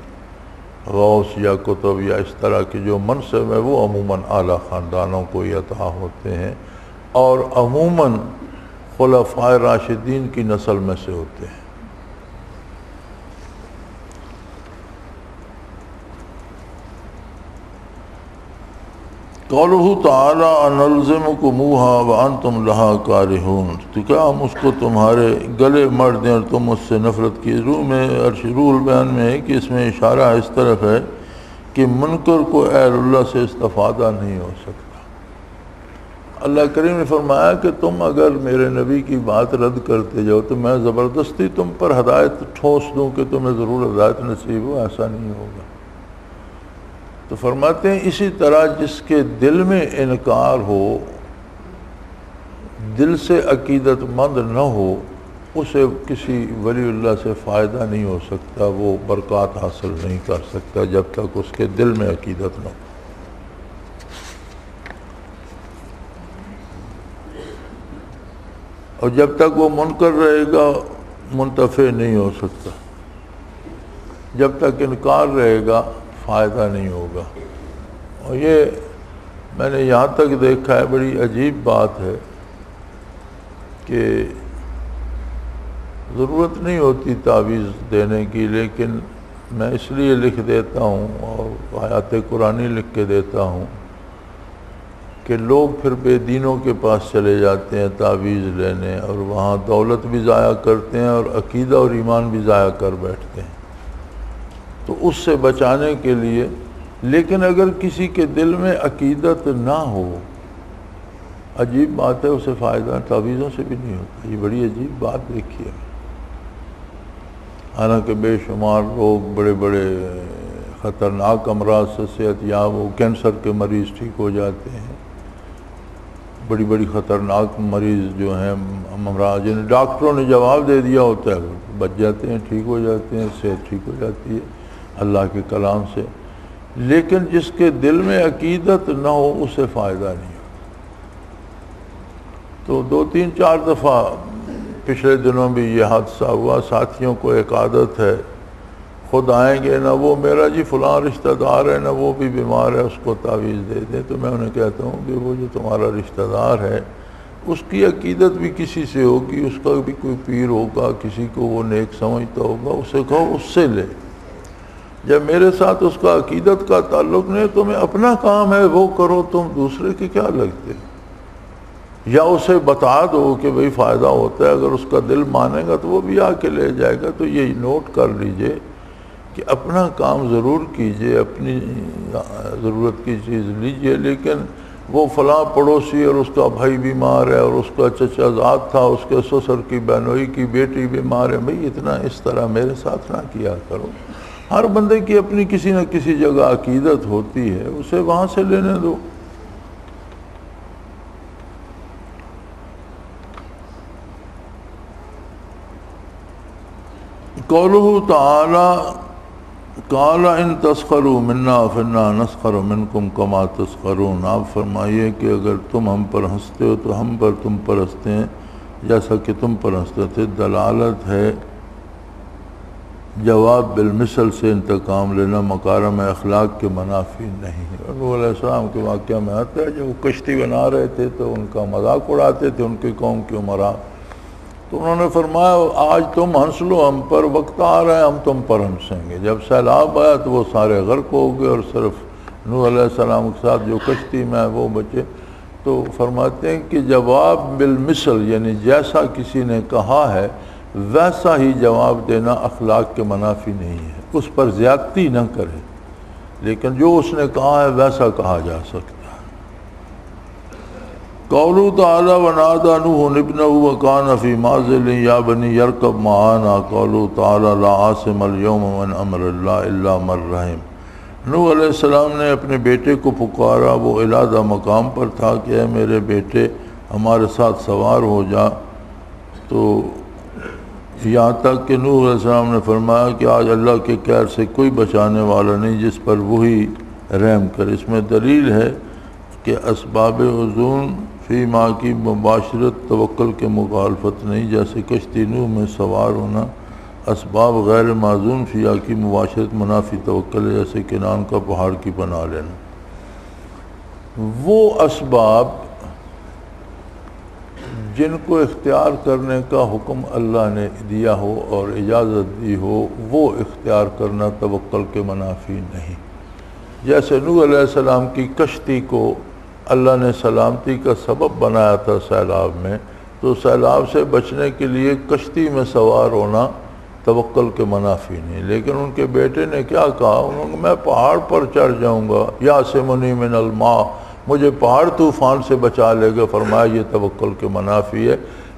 غوث یا کتب یا اس طرح کے جو منصب ہیں وہ عموماً اعلیٰ خاندانوں کو ہی عطا ہوتے ہیں، اور عموماً خلفائے راشدین کی نسل میں سے ہوتے ہیں۔ قولہ تعالی انلزمکموها وانتم لها کارہون، تو کیا ہم اس کو تمہارے گلے مر دیں اور تم اس سے نفرت کی۔ روح البیان میں ہے کہ اس میں اشارہ اس طرف ہے کہ منکر کو اہل اللہ سے استفادہ نہیں ہو سکتا۔ اللہ کریم نے فرمایا کہ تم اگر میرے نبی کی بات رد کرتے جاؤ تو میں زبردستی تم پر ہدایت ٹھوس دوں کہ تمہیں ضرور ہدایت نصیب ہو، ایسا نہیں ہوگا۔ تو فرماتے ہیں اسی طرح جس کے دل میں انکار ہو، دل سے عقیدت مند نہ ہو اسے کسی ولی اللہ سے فائدہ نہیں ہو سکتا، وہ برکات حاصل نہیں کر سکتا جب تک اس کے دل میں عقیدت نہ ہو۔ اور جب تک وہ منکر رہے گا منتفع نہیں ہو سکتا، جب تک انکار رہے گا فائدہ نہیں ہوگا۔ اور یہ میں نے یہاں تک دیکھا ہے، بڑی عجیب بات ہے کہ ضرورت نہیں ہوتی تعویذ دینے کی، لیکن میں اس لیے لکھ دیتا ہوں اور آیات قرآنی لکھ کے دیتا ہوں کہ لوگ پھر بے دینوں کے پاس چلے جاتے ہیں تعویذ لینے، اور وہاں دولت بھی ضائع کرتے ہیں اور عقیدہ اور ایمان بھی ضائع کر بیٹھتے ہیں۔ تو اس سے بچانے کے لیے، لیکن اگر کسی کے دل میں عقیدت نہ ہو، عجیب بات ہے، اسے فائدہ تعویذوں سے بھی نہیں ہوتا۔ یہ بڑی عجیب بات دیکھی ہے۔ حالانکہ بے شمار لوگ بڑے بڑے خطرناک امراض سے صحت یاب ہو، کینسر کے مریض ٹھیک ہو جاتے ہیں، بڑی بڑی خطرناک مریض جو ہیں امراض جنہیں ڈاکٹروں نے جواب دے دیا ہوتا ہے، بچ جاتے ہیں، ٹھیک ہو جاتے ہیں، صحت ٹھیک ہو جاتی ہے اللہ کے کلام سے۔ لیکن جس کے دل میں عقیدت نہ ہو اسے فائدہ نہیں ہوتا۔ تو 2-3-4 دفعہ پچھلے دنوں بھی یہ حادثہ ہوا۔ ساتھیوں کو ایک عادت ہے، خود آئیں گے، نہ وہ میرا جی فلاں رشتہ دار ہے، نہ وہ بھی بیمار ہے، اس کو تعویذ دے دیں۔ تو میں انہیں کہتا ہوں کہ وہ جو تمہارا رشتہ دار ہے اس کی عقیدت بھی کسی سے ہوگی، اس کا بھی کوئی پیر ہوگا، کسی کو وہ نیک سمجھتا ہوگا، اسے کہو اس سے لے۔ جب میرے ساتھ اس کا عقیدت کا تعلق نہیں، تمہیں اپنا کام ہے وہ کرو، تم دوسرے کے کیا لگتے؟ یا اسے بتا دو کہ بھئی فائدہ ہوتا ہے، اگر اس کا دل مانے گا تو وہ بھی آ کے لے جائے گا۔ تو یہ نوٹ کر لیجئے کہ اپنا کام ضرور کیجئے، اپنی ضرورت کی چیز لیجئے، لیکن وہ فلاں پڑوسی اور اس کا بھائی بیمار ہے اور اس کا چچا زاد تھا، اس کے سسر کی بہنوئی کی بیٹی بیمار ہے، بھئی اتنا اس طرح میرے ساتھ نہ کیا کرو۔ ہر بندے کی اپنی کسی نہ کسی جگہ عقیدت ہوتی ہے، اسے وہاں سے لینے دو۔ قولہ تعالی قال ان تسخروا منا فانا نسخر منکم کما تسخرون۔ آپ فرمائیے کہ اگر تم ہم پر ہنستے ہو تو ہم پر تم پر ہنستے ہیں جیسا کہ تم پر ہنستے تھے۔ دلالت ہے جواب بالمثل سے انتقام لینا مکارم اخلاق کے منافی نہیں ہے۔ نوح علیہ السلام کے واقعہ میں آتا ہے جب وہ کشتی بنا رہے تھے تو ان کا مذاق اڑاتے تھے ان کی قوم کے عمراء، تو انہوں نے فرمایا آج تم ہنس لو ہم پر، وقت آ رہا ہے ہم تم پر ہنسیں گے۔ جب سیلاب آیا تو وہ سارے غرق ہو گئے اور صرف نوح علیہ السلام کے ساتھ جو کشتی میں وہ بچے۔ تو فرماتے ہیں کہ جواب بالمثل یعنی جیسا کسی نے کہا ہے ویسا ہی جواب دینا اخلاق کے منافی نہیں ہے، اس پر زیادتی نہ کرے، لیکن جو اس نے کہا ہے ویسا کہا جا سکتا ہے۔ قولہ تعالی ونادى نوح ابنہ وکان فی معزل یا بنی یرکب معانا۔ قولہ تعالی لا عاصم اليوم من امر اللہ الا من رحم۔ نوح علیہ السلام نے اپنے بیٹے کو پکارا، وہ علیحدہ مقام پر تھا کہ اے میرے بیٹے ہمارے ساتھ سوار ہو جا، تو یہاں تک کہ نوح علیہ السلام نے فرمایا کہ آج اللہ کے قہر سے کوئی بچانے والا نہیں جس پر وہی رحم کرے۔ اس میں دلیل ہے کہ اسباب عزون فی ما کی مباشرت توکل کے مخالفت نہیں، جیسے کشتی نوح میں سوار ہونا اسباب غیر معزون فیہا کی مباشرت منافی توکل ہے، جیسے کنان کا پہاڑ کی پناہ لینا۔ وہ اسباب جن کو اختیار کرنے کا حکم اللہ نے دیا ہو اور اجازت دی ہو وہ اختیار کرنا توکل کے منافی نہیں۔ جیسے نوح علیہ السلام کی کشتی کو اللہ نے سلامتی کا سبب بنایا تھا سیلاب میں، تو سیلاب سے بچنے کے لیے کشتی میں سوار ہونا توکل کے منافی نہیں۔ لیکن ان کے بیٹے نے کیا کہا، انہوں نے میں پہاڑ پر چڑھ جاؤں گا، یاسمنی من الماء، مجھے پہاڑ طوفان سے بچا لے گا۔ فرمایا یہ توکل کے منافی ہے،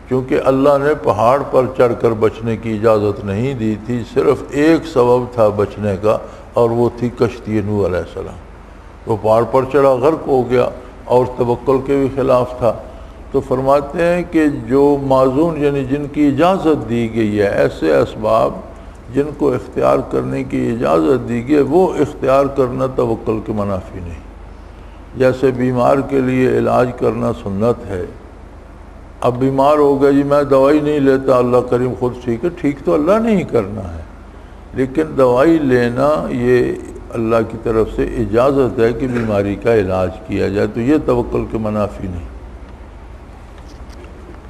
کیونکہ اللہ نے پہاڑ پر چڑھ کر بچنے کی اجازت نہیں دی تھی، صرف ایک سبب تھا بچنے کا اور وہ تھی کشتی نوح علیہ السلام۔ وہ پہاڑ پر چڑھا غرق ہو گیا اور توکل کے بھی خلاف تھا۔ تو فرماتے ہیں کہ جو معذون یعنی جن کی اجازت دی گئی ہے، ایسے اسباب جن کو اختیار کرنے کی اجازت دی گئی ہے، وہ اختیار کرنا توکل کے منافی نہیں۔ جیسے بیمار کے لیے علاج کرنا سنت ہے، اب بیمار ہو گیا جی میں دوائی نہیں لیتا، اللہ کریم خود ٹھیک ہے، ٹھیک تو اللہ نے ہی کرنا ہے، لیکن دوائی لینا یہ اللہ کی طرف سے اجازت ہے کہ بیماری کا علاج کیا جائے، تو یہ توکل کے منافی نہیں۔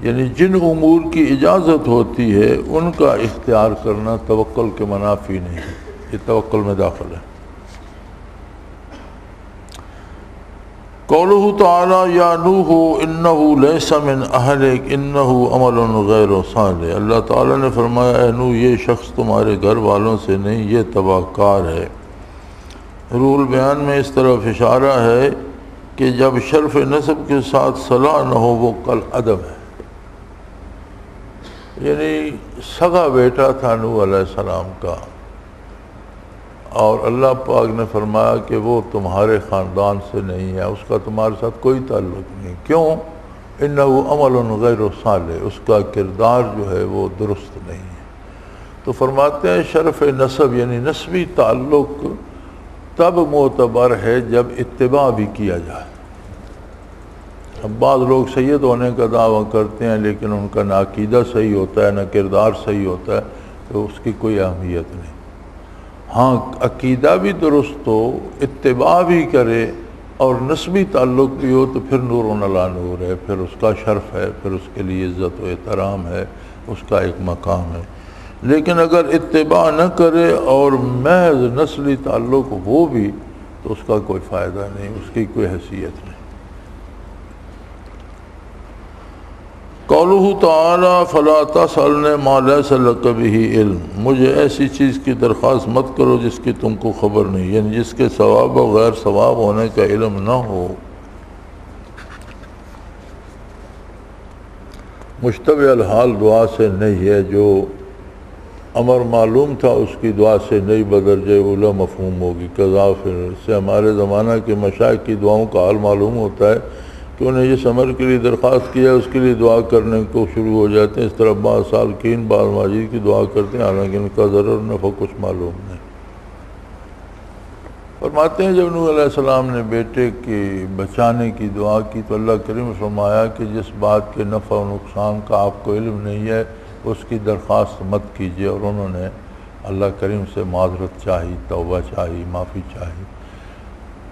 یعنی جن امور کی اجازت ہوتی ہے ان کا اختیار کرنا توکل کے منافی نہیں، یہ توکل میں داخل ہے۔ قولہ تعالی یا نوح انہ لیس من اہلک انہ عمل غیر صالح، اللہ تعالیٰ نے فرمایا اے نوح یہ شخص تمہارے گھر والوں سے نہیں، یہ تباہ کار ہے۔ روح البیان میں اس طرف اشارہ ہے کہ جب شرف نسب کے ساتھ صلاح نہ ہو وہ کل عدم ہے، یعنی سگا بیٹا تھا نوح علیہ السلام کا، اور اللہ پاک نے فرمایا کہ وہ تمہارے خاندان سے نہیں ہے، اس کا تمہارے ساتھ کوئی تعلق نہیں۔ کیوں؟ انہ عمل غیر صالح، اس کا کردار جو ہے وہ درست نہیں ہے۔ تو فرماتے ہیں شرف نسب یعنی نسبی تعلق تب معتبر ہے جب اتباع بھی کیا جائے۔ اب بعض لوگ سید ہونے کا دعویٰ کرتے ہیں لیکن ان کا نہ عقیدہ صحیح ہوتا ہے نہ کردار صحیح ہوتا ہے، تو اس کی کوئی اہمیت نہیں۔ ہاں عقیدہ بھی درست ہو، اتباع بھی کرے اور نسبی تعلق بھی ہو تو پھر نور علی نور ہے، پھر اس کا شرف ہے، پھر اس کے لیے عزت و احترام ہے، اس کا ایک مقام ہے۔ لیکن اگر اتباع نہ کرے اور محض نسلی تعلق ہو بھی تو اس کا کوئی فائدہ نہیں، اس کی کوئی حیثیت نہیں۔ قولہ تعالی فلا تسألنی ما لیس لک بہ علم، مجھے ایسی چیز کی درخواست مت کرو جس کی تم کو خبر نہیں، یعنی جس کے ثواب و غیر ثواب ہونے کا علم نہ ہو۔ مشتبہ الحال دعا سے نہیں ہے، جو امر معلوم تھا اس کی دعا سے نہیں بدرجہ اولا مفہوم ہوگی۔ قضا پھر اس سے ہمارے زمانہ کے مشائخ کی دعاؤں کا حال معلوم ہوتا ہے کہ انہیں جس امر کے لیے درخواست کیا ہے اس کے لیے دعا کرنے کو شروع ہو جاتے ہیں۔ اس طرح بعض سالکین بعض ماجد کی دعا کرتے ہیں حالانکہ ان کا ضرر نفع کچھ معلوم نہیں۔ فرماتے ہیں جب نوح علیہ السلام نے بیٹے کے بچانے کی دعا کی تو اللہ کریم نے فرمایا کہ جس بات کے نفع و نقصان کا آپ کو علم نہیں ہے اس کی درخواست مت کیجیے، اور انہوں نے اللہ کریم سے معذرت چاہی، توبہ چاہی، معافی چاہی۔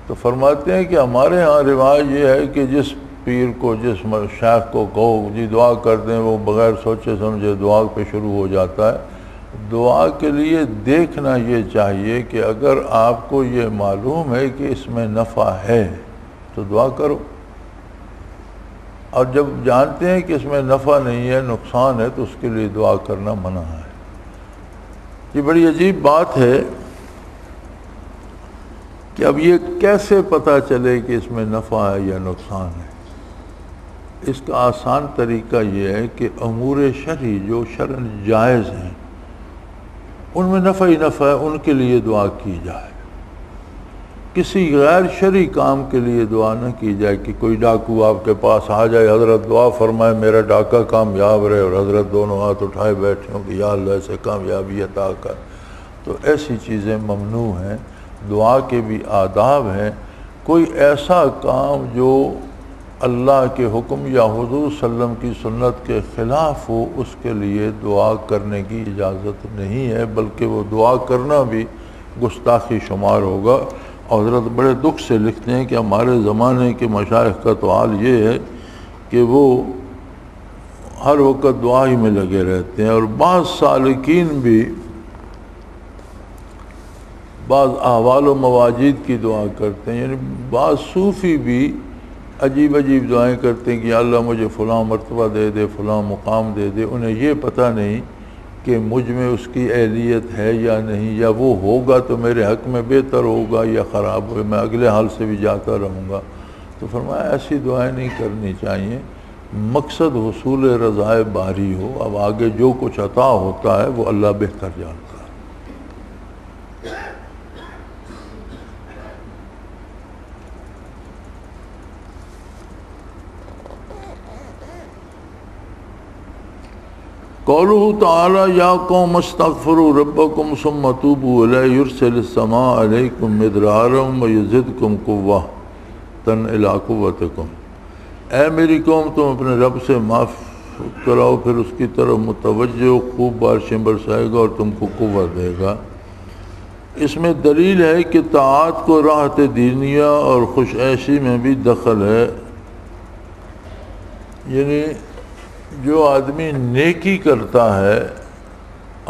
تو فرماتے ہیں کہ ہمارے ہاں رواج یہ ہے کہ جس پیر کو جس شیخ کو کہو جی دعا کر دیں، وہ بغیر سوچے سمجھے دعا پہ شروع ہو جاتا ہے۔ دعا کے لیے دیکھنا یہ چاہیے کہ اگر آپ کو یہ معلوم ہے کہ اس میں نفع ہے تو دعا کرو، اور جب جانتے ہیں کہ اس میں نفع نہیں ہے نقصان ہے تو اس کے لیے دعا کرنا منع ہے۔ یہ بڑی عجیب بات ہے کہ اب یہ کیسے پتہ چلے کہ اس میں نفع ہے یا نقصان ہے؟ اس کا آسان طریقہ یہ ہے کہ امور شرعی جو شرعاً جائز ہیں ان میں نفع ہی نفع ہے، ان کے لیے دعا کی جائے۔ کسی غیر شرعی کام کے لیے دعا نہ کی جائے کہ کوئی ڈاکو آپ کے پاس آ جائے، حضرت دعا فرمائے میرا ڈاکہ کامیاب رہے، اور حضرت دونوں ہاتھ اٹھائے بیٹھے ہوں کہ یا اللہ اسے کامیابی عطا کر، تو ایسی چیزیں ممنوع ہیں۔ دعا کے بھی آداب ہیں۔ کوئی ایسا کام جو اللہ کے حکم یا حضور صلی اللہ علیہ وسلم کی سنت کے خلاف ہو اس کے لیے دعا کرنے کی اجازت نہیں ہے، بلکہ وہ دعا کرنا بھی گستاخی شمار ہوگا۔ اور حضرت بڑے دکھ سے لکھتے ہیں کہ ہمارے زمانے کے مشائخ کا تو حال یہ ہے کہ وہ ہر وقت دعا ہی میں لگے رہتے ہیں، اور بعض سالکین بھی بعض احوال و مواجد کی دعا کرتے ہیں، یعنی بعض صوفی بھی عجیب عجیب دعائیں کرتے ہیں کہ یا اللہ مجھے فلاں مرتبہ دے دے، فلاں مقام دے دے۔ انہیں یہ پتہ نہیں کہ مجھ میں اس کی اہلیت ہے یا نہیں، یا وہ ہوگا تو میرے حق میں بہتر ہوگا یا خراب ہوگا، میں اگلے حال سے بھی جاتا رہوں گا۔ تو فرمایا ایسی دعائیں نہیں کرنی چاہیے، مقصد حصول رضائے باری ہو۔ اب آگے جو کچھ عطا ہوتا ہے وہ اللہ بہتر جانتا ہے۔ قوله تعالی یا قوم استغفروا ربکم ثم توبوا الیہ یرسل السماء علیکم مدرارا ویزدکم قوۃ الی قوتکم، اے میری قوم تم اپنے رب سے معاف کراؤ، پھر اس کی طرف متوجہ ہو، خوب بارشیں برسائے گا اور تم کو قوت دے گا۔ اس میں دلیل ہے کہ طاعات کو راحت دینیہ اور خوش عیشی میں بھی دخل ہے، یعنی جو آدمی نیکی کرتا ہے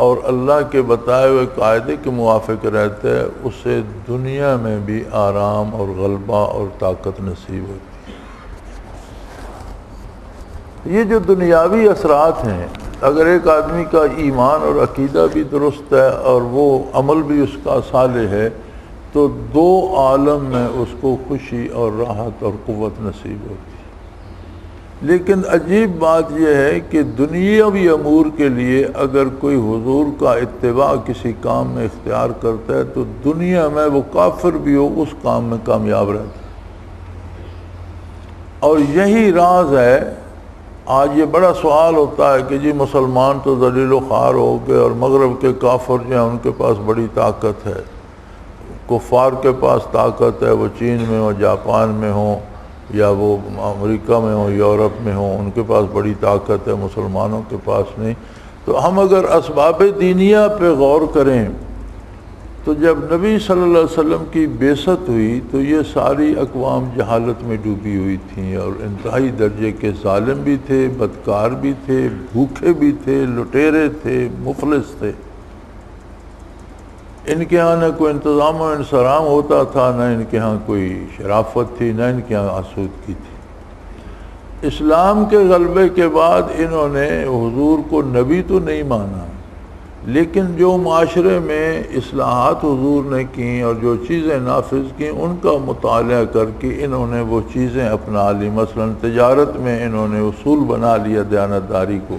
اور اللہ کے بتائے ہوئے قاعدے کے موافق رہتا ہے، اسے دنیا میں بھی آرام اور غلبہ اور طاقت نصیب ہوتی ہے۔ یہ جو دنیاوی اثرات ہیں، اگر ایک آدمی کا ایمان اور عقیدہ بھی درست ہے اور وہ عمل بھی اس کا صالح ہے تو دو عالم میں اس کو خوشی اور راحت اور قوت نصیب ہوتی ہے۔ لیکن عجیب بات یہ ہے کہ دنیاوی امور کے لیے اگر کوئی حضور کا اتباع کسی کام میں اختیار کرتا ہے تو دنیا میں وہ کافر بھی ہو اس کام میں کامیاب رہتا ہے۔ اور یہی راز ہے۔ آج یہ بڑا سوال ہوتا ہے کہ جی مسلمان تو ذلیل و خوار ہو گئے اور مغرب کے کافر جو ہیں ان کے پاس بڑی طاقت ہے، کفار کے پاس طاقت ہے، وہ چین میں ہو، جاپان میں ہوں یا وہ امریکہ میں ہوں، یورپ میں ہوں، ان کے پاس بڑی طاقت ہے، مسلمانوں کے پاس نہیں۔ تو ہم اگر اسباب دینیہ پہ غور کریں تو جب نبی صلی اللہ علیہ وسلم کی بعثت ہوئی تو یہ ساری اقوام جہالت میں ڈوبی ہوئی تھیں اور انتہائی درجے کے ظالم بھی تھے، بدکار بھی تھے، بھوکے بھی تھے، لٹیرے تھے، مفلس تھے۔ ان کے ہاں نہ کوئی انتظام و انصرام ہوتا تھا، نہ ان کے ہاں کوئی شرافت تھی، نہ ان کے ہاں آسودگی تھی۔ اسلام کے غلبے کے بعد انہوں نے حضور کو نبی تو نہیں مانا، لیکن جو معاشرے میں اصلاحات حضور نے کیں اور جو چیزیں نافذ کیں ان کا مطالعہ کر کے انہوں نے وہ چیزیں اپنا لی۔ مثلا تجارت میں انہوں نے اصول بنا لیا دیانت داری کو،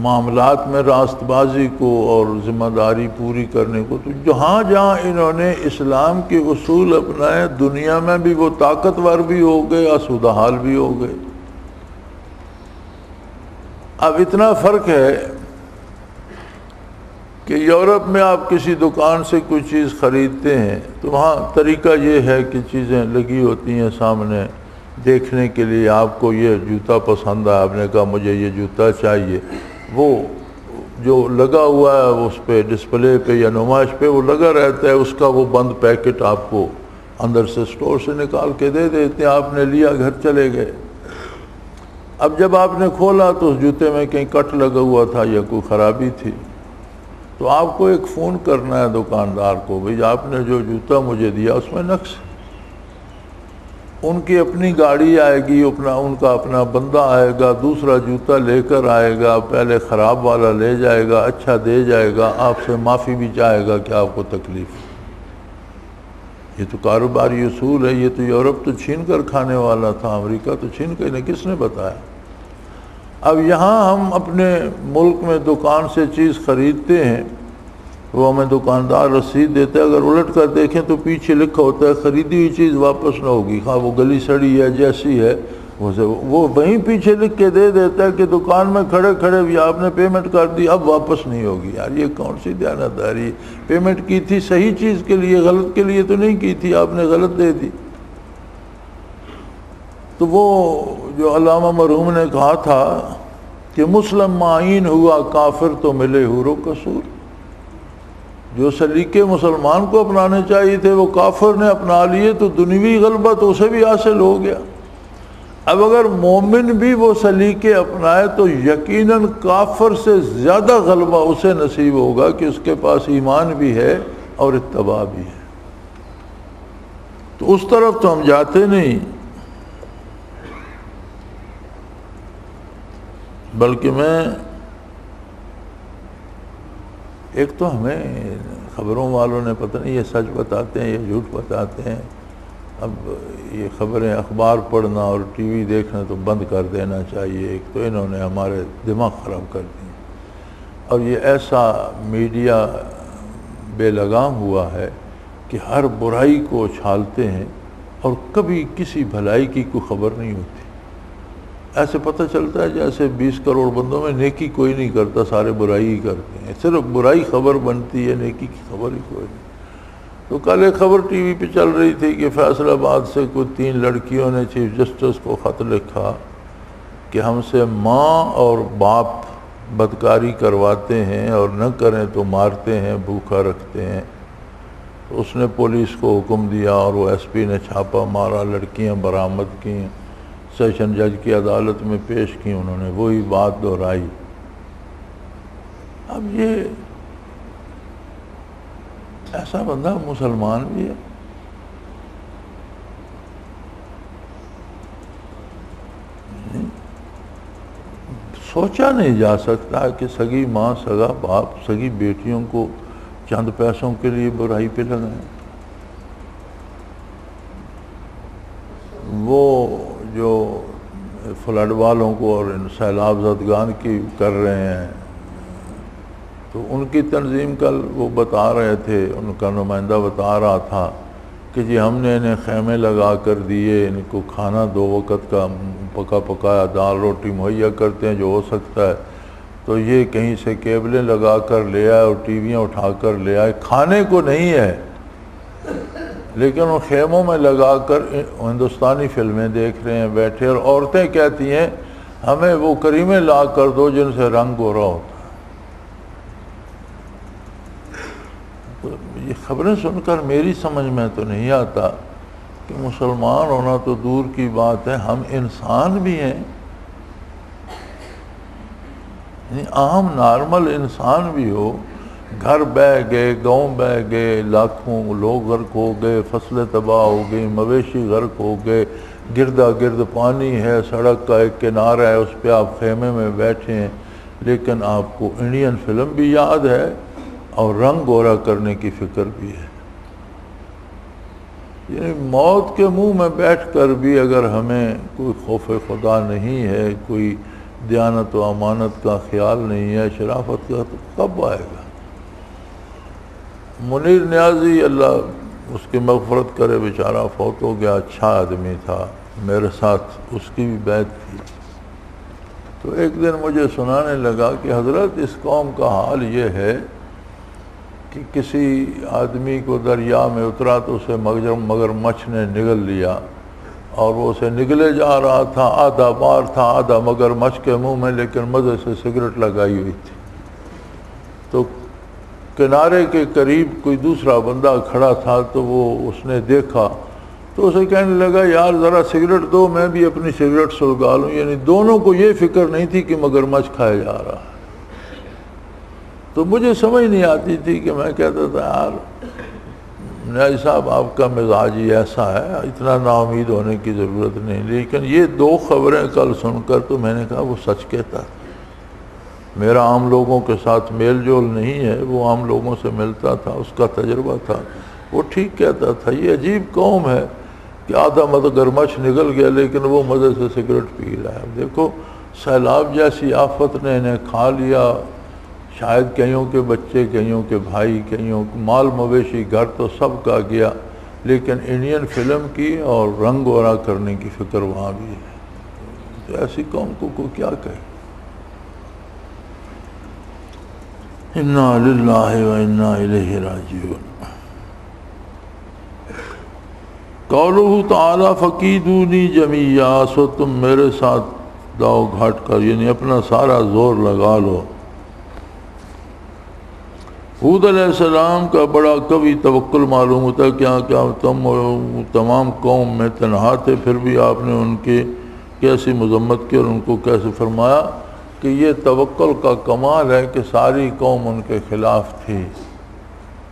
معاملات میں راست بازی کو اور ذمہ داری پوری کرنے کو۔ تو جہاں جہاں انہوں نے اسلام کے اصول اپنائے دنیا میں بھی وہ طاقتور بھی ہو گئے، آسودہ حال بھی ہو گئے۔ اب اتنا فرق ہے کہ یورپ میں آپ کسی دکان سے کوئی چیز خریدتے ہیں تو وہاں طریقہ یہ ہے کہ چیزیں لگی ہوتی ہیں سامنے دیکھنے کے لیے۔ آپ کو یہ جوتا پسند ہے، آپ نے کہا مجھے یہ جوتا چاہیے، وہ جو لگا ہوا ہے اس پہ ڈسپلے پہ یا نمائش پہ وہ لگا رہتا ہے، اس کا وہ بند پیکٹ آپ کو اندر سے سٹور سے نکال کے دے دیتے ہیں۔ آپ نے لیا، گھر چلے گئے۔ اب جب آپ نے کھولا تو اس جوتے میں کہیں کٹ لگا ہوا تھا یا کوئی خرابی تھی، تو آپ کو ایک فون کرنا ہے دکاندار کو، بھئی آپ نے جو جوتا مجھے دیا اس میں نقص ہے۔ ان کی اپنی گاڑی آئے گی، ان کا اپنا بندہ آئے گا، دوسرا جوتا لے کر آئے گا، پہلے خراب والا لے جائے گا، اچھا دے جائے گا، آپ سے معافی بھی چاہے گا کہ آپ کو تکلیف۔ یہ تو کاروباری اصول ہے۔ یہ تو یورپ تو چھین کر کھانے والا تھا، امریکہ تو چھین کر، انہیں کس نے بتایا؟ اب یہاں ہم اپنے ملک میں دکان سے چیز خریدتے ہیں، وہ ہمیں دکاندار رسید دیتا ہے، اگر الٹ کر دیکھیں تو پیچھے لکھا ہوتا ہے خریدی ہوئی چیز واپس نہ ہوگی، خواہ وہ گلی سڑی ہے جیسی ہے، وہ وہیں پیچھے لکھ کے دے دیتا ہے کہ دکان میں کھڑے کھڑے بھی آپ نے پیمنٹ کر دی، اب واپس نہیں ہوگی۔ یار یہ کون سی دیانتداری؟ پیمنٹ کی تھی صحیح چیز کے لیے، غلط کے لیے تو نہیں کی تھی، آپ نے غلط دے دی۔ تو وہ جو علامہ مرحوم نے کہا تھا کہ مسلم معین ہوا کافر تو ملے حور و قصور، جو سلیقے مسلمان کو اپنانے چاہیے تھے وہ کافر نے اپنا لیے تو دنیوی غلبہ تو اسے بھی حاصل ہو گیا۔ اب اگر مومن بھی وہ سلیقے اپنائے تو یقیناً کافر سے زیادہ غلبہ اسے نصیب ہوگا کہ اس کے پاس ایمان بھی ہے اور اتباع بھی ہے۔ تو اس طرف تو ہم جاتے نہیں، بلکہ میں ایک تو ہمیں خبروں والوں نے پتہ نہیں یہ سچ بتاتے ہیں یا جھوٹ بتاتے ہیں، اب یہ خبریں اخبار پڑھنا اور ٹی وی دیکھنا تو بند کر دینا چاہیے۔ ایک تو انہوں نے ہمارے دماغ خراب کر دیے، اور یہ ایسا میڈیا بے لگام ہوا ہے کہ ہر برائی کو اچھالتے ہیں اور کبھی کسی بھلائی کی کوئی خبر نہیں ہوتی۔ ایسے پتہ چلتا ہے جیسے 20 کروڑ بندوں میں نیکی کوئی نہیں کرتا، سارے برائی ہی کرتے ہیں، صرف برائی خبر بنتی ہے، نیکی کی خبر ہی کوئی نہیں۔ تو کل ایک خبر ٹی وی پہ چل رہی تھی کہ فیصل آباد سے کوئی 3 لڑکیوں نے چیف جسٹس کو خط لکھا کہ ہم سے ماں اور باپ بدکاری کرواتے ہیں اور نہ کریں تو مارتے ہیں، بھوکا رکھتے ہیں۔ تو اس نے پولیس کو حکم دیا اور وہ ایس پی نے چھاپا مارا، لڑکیاں برآمد کیں، سیشن جج کی عدالت میں پیش کی، انہوں نے وہی بات دہرائی۔ اب یہ ایسا بندہ مسلمان بھی ہے؟ سوچا نہیں جا سکتا کہ سگی ماں، سگا باپ، سگی بیٹیوں کو چند پیسوں کے لیے برائی پہ لگائیں۔ وہ جو فلڈ والوں کو اور سیلاب زدگان کی کر رہے ہیں، تو ان کی تنظیم کل وہ بتا رہے تھے، ان کا نمائندہ بتا رہا تھا کہ جی ہم نے انہیں خیمے لگا کر دیے، ان کو کھانا 2 وقت کا پکا پکایا دال روٹی مہیا کرتے ہیں جو ہو سکتا ہے، تو یہ کہیں سے کیبلیں لگا کر لے آئے اور ٹی ویاں اٹھا کر لے آئے، کھانے کو نہیں ہے لیکن ان خیموں میں لگا کر ہندوستانی فلمیں دیکھ رہے ہیں بیٹھے، اور عورتیں کہتی ہیں ہمیں وہ کریمیں لا کر دو جن سے رنگ گورا ہوتا ہے۔ تو یہ خبریں سن کر میری سمجھ میں تو نہیں آتا کہ مسلمان ہونا تو دور کی بات ہے، ہم انسان بھی ہیں، یعنی عام نارمل انسان بھی ہو، گھر بہہ گئے، گاؤں بہہ گئے، لاکھوں لوگ غرق ہو گئے، فصلیں تباہ ہو گئی، مویشی غرق ہو گئے، گردا گرد پانی ہے، سڑک کا ایک کنارہ ہے، اس پہ آپ خیمے میں بیٹھے ہیں، لیکن آپ کو انڈین فلم بھی یاد ہے اور رنگ گورا کرنے کی فکر بھی ہے۔ یعنی موت کے منہ میں بیٹھ کر بھی اگر ہمیں کوئی خوف خدا نہیں ہے، کوئی دیانت و امانت کا خیال نہیں ہے، شرافت کا، تو کب آئے گا؟ منیر نیازی اللہ اس کی مغفرت کرے، بیچارہ فوت ہو گیا، اچھا آدمی تھا، میرے ساتھ اس کی بھی بیعت تھی۔ تو ایک دن مجھے سنانے لگا کہ حضرت اس قوم کا حال یہ ہے کہ کسی آدمی کو دریا میں اترا تو اسے مگرمچھ نے نگل لیا، اور وہ اسے نگلے جا رہا تھا، آدھا بار تھا آدھا مگرمچھ کے منہ میں، لیکن مزے سے سگریٹ لگائی ہوئی تھی۔ تو کنارے کے قریب کوئی دوسرا بندہ کھڑا تھا، تو وہ اس نے دیکھا تو اسے کہنے لگا یار ذرا سگریٹ دو، میں بھی اپنی سگریٹ سلگا لوں۔ یعنی دونوں کو یہ فکر نہیں تھی کہ مگرمچھ کھایا جا رہا ہے۔ تو مجھے سمجھ نہیں آتی تھی کہ میں کہتا تھا یار نیازی صاحب آپ کا مزاج ہی ایسا ہے، اتنا نا امید ہونے کی ضرورت نہیں۔ لیکن یہ 2 خبریں کل سن کر تو میں نے کہا وہ سچ کہتا ہے، میرا عام لوگوں کے ساتھ میل جول نہیں ہے، وہ عام لوگوں سے ملتا تھا، اس کا تجربہ تھا، وہ ٹھیک کہتا تھا۔ یہ عجیب قوم ہے کہ آدھا مگرمچھ نگل گیا لیکن وہ مزے سے سگریٹ پی رہا ہے۔ دیکھو سیلاب جیسی آفت نے انہیں کھا لیا، شاید کئیوں کے بچے، کئیوں کے بھائی، کئیوں مال مویشی، گھر تو سب کا گیا، لیکن انڈین فلم کی اور رنگ گورا کرنے کی فکر وہاں بھی ہے۔ تو ایسی قوم کو کوئی کیا کہے۔ انا للہ و انا الیہ راجعون۔ قولہ تعالی فقیدونی جمیعا، سو تم میرے ساتھ داؤ گھاٹ کر، یعنی اپنا سارا زور لگا لو۔ ہود علیہ السلام کا بڑا قوی توکل معلوم ہوتا ہے کہ تم تمام قوم میں تنہا تھے، پھر بھی آپ نے ان کی کیسی مذمت کی اور ان کو کیسے فرمایا کہ یہ توکل کا کمال ہے کہ ساری قوم ان کے خلاف تھی،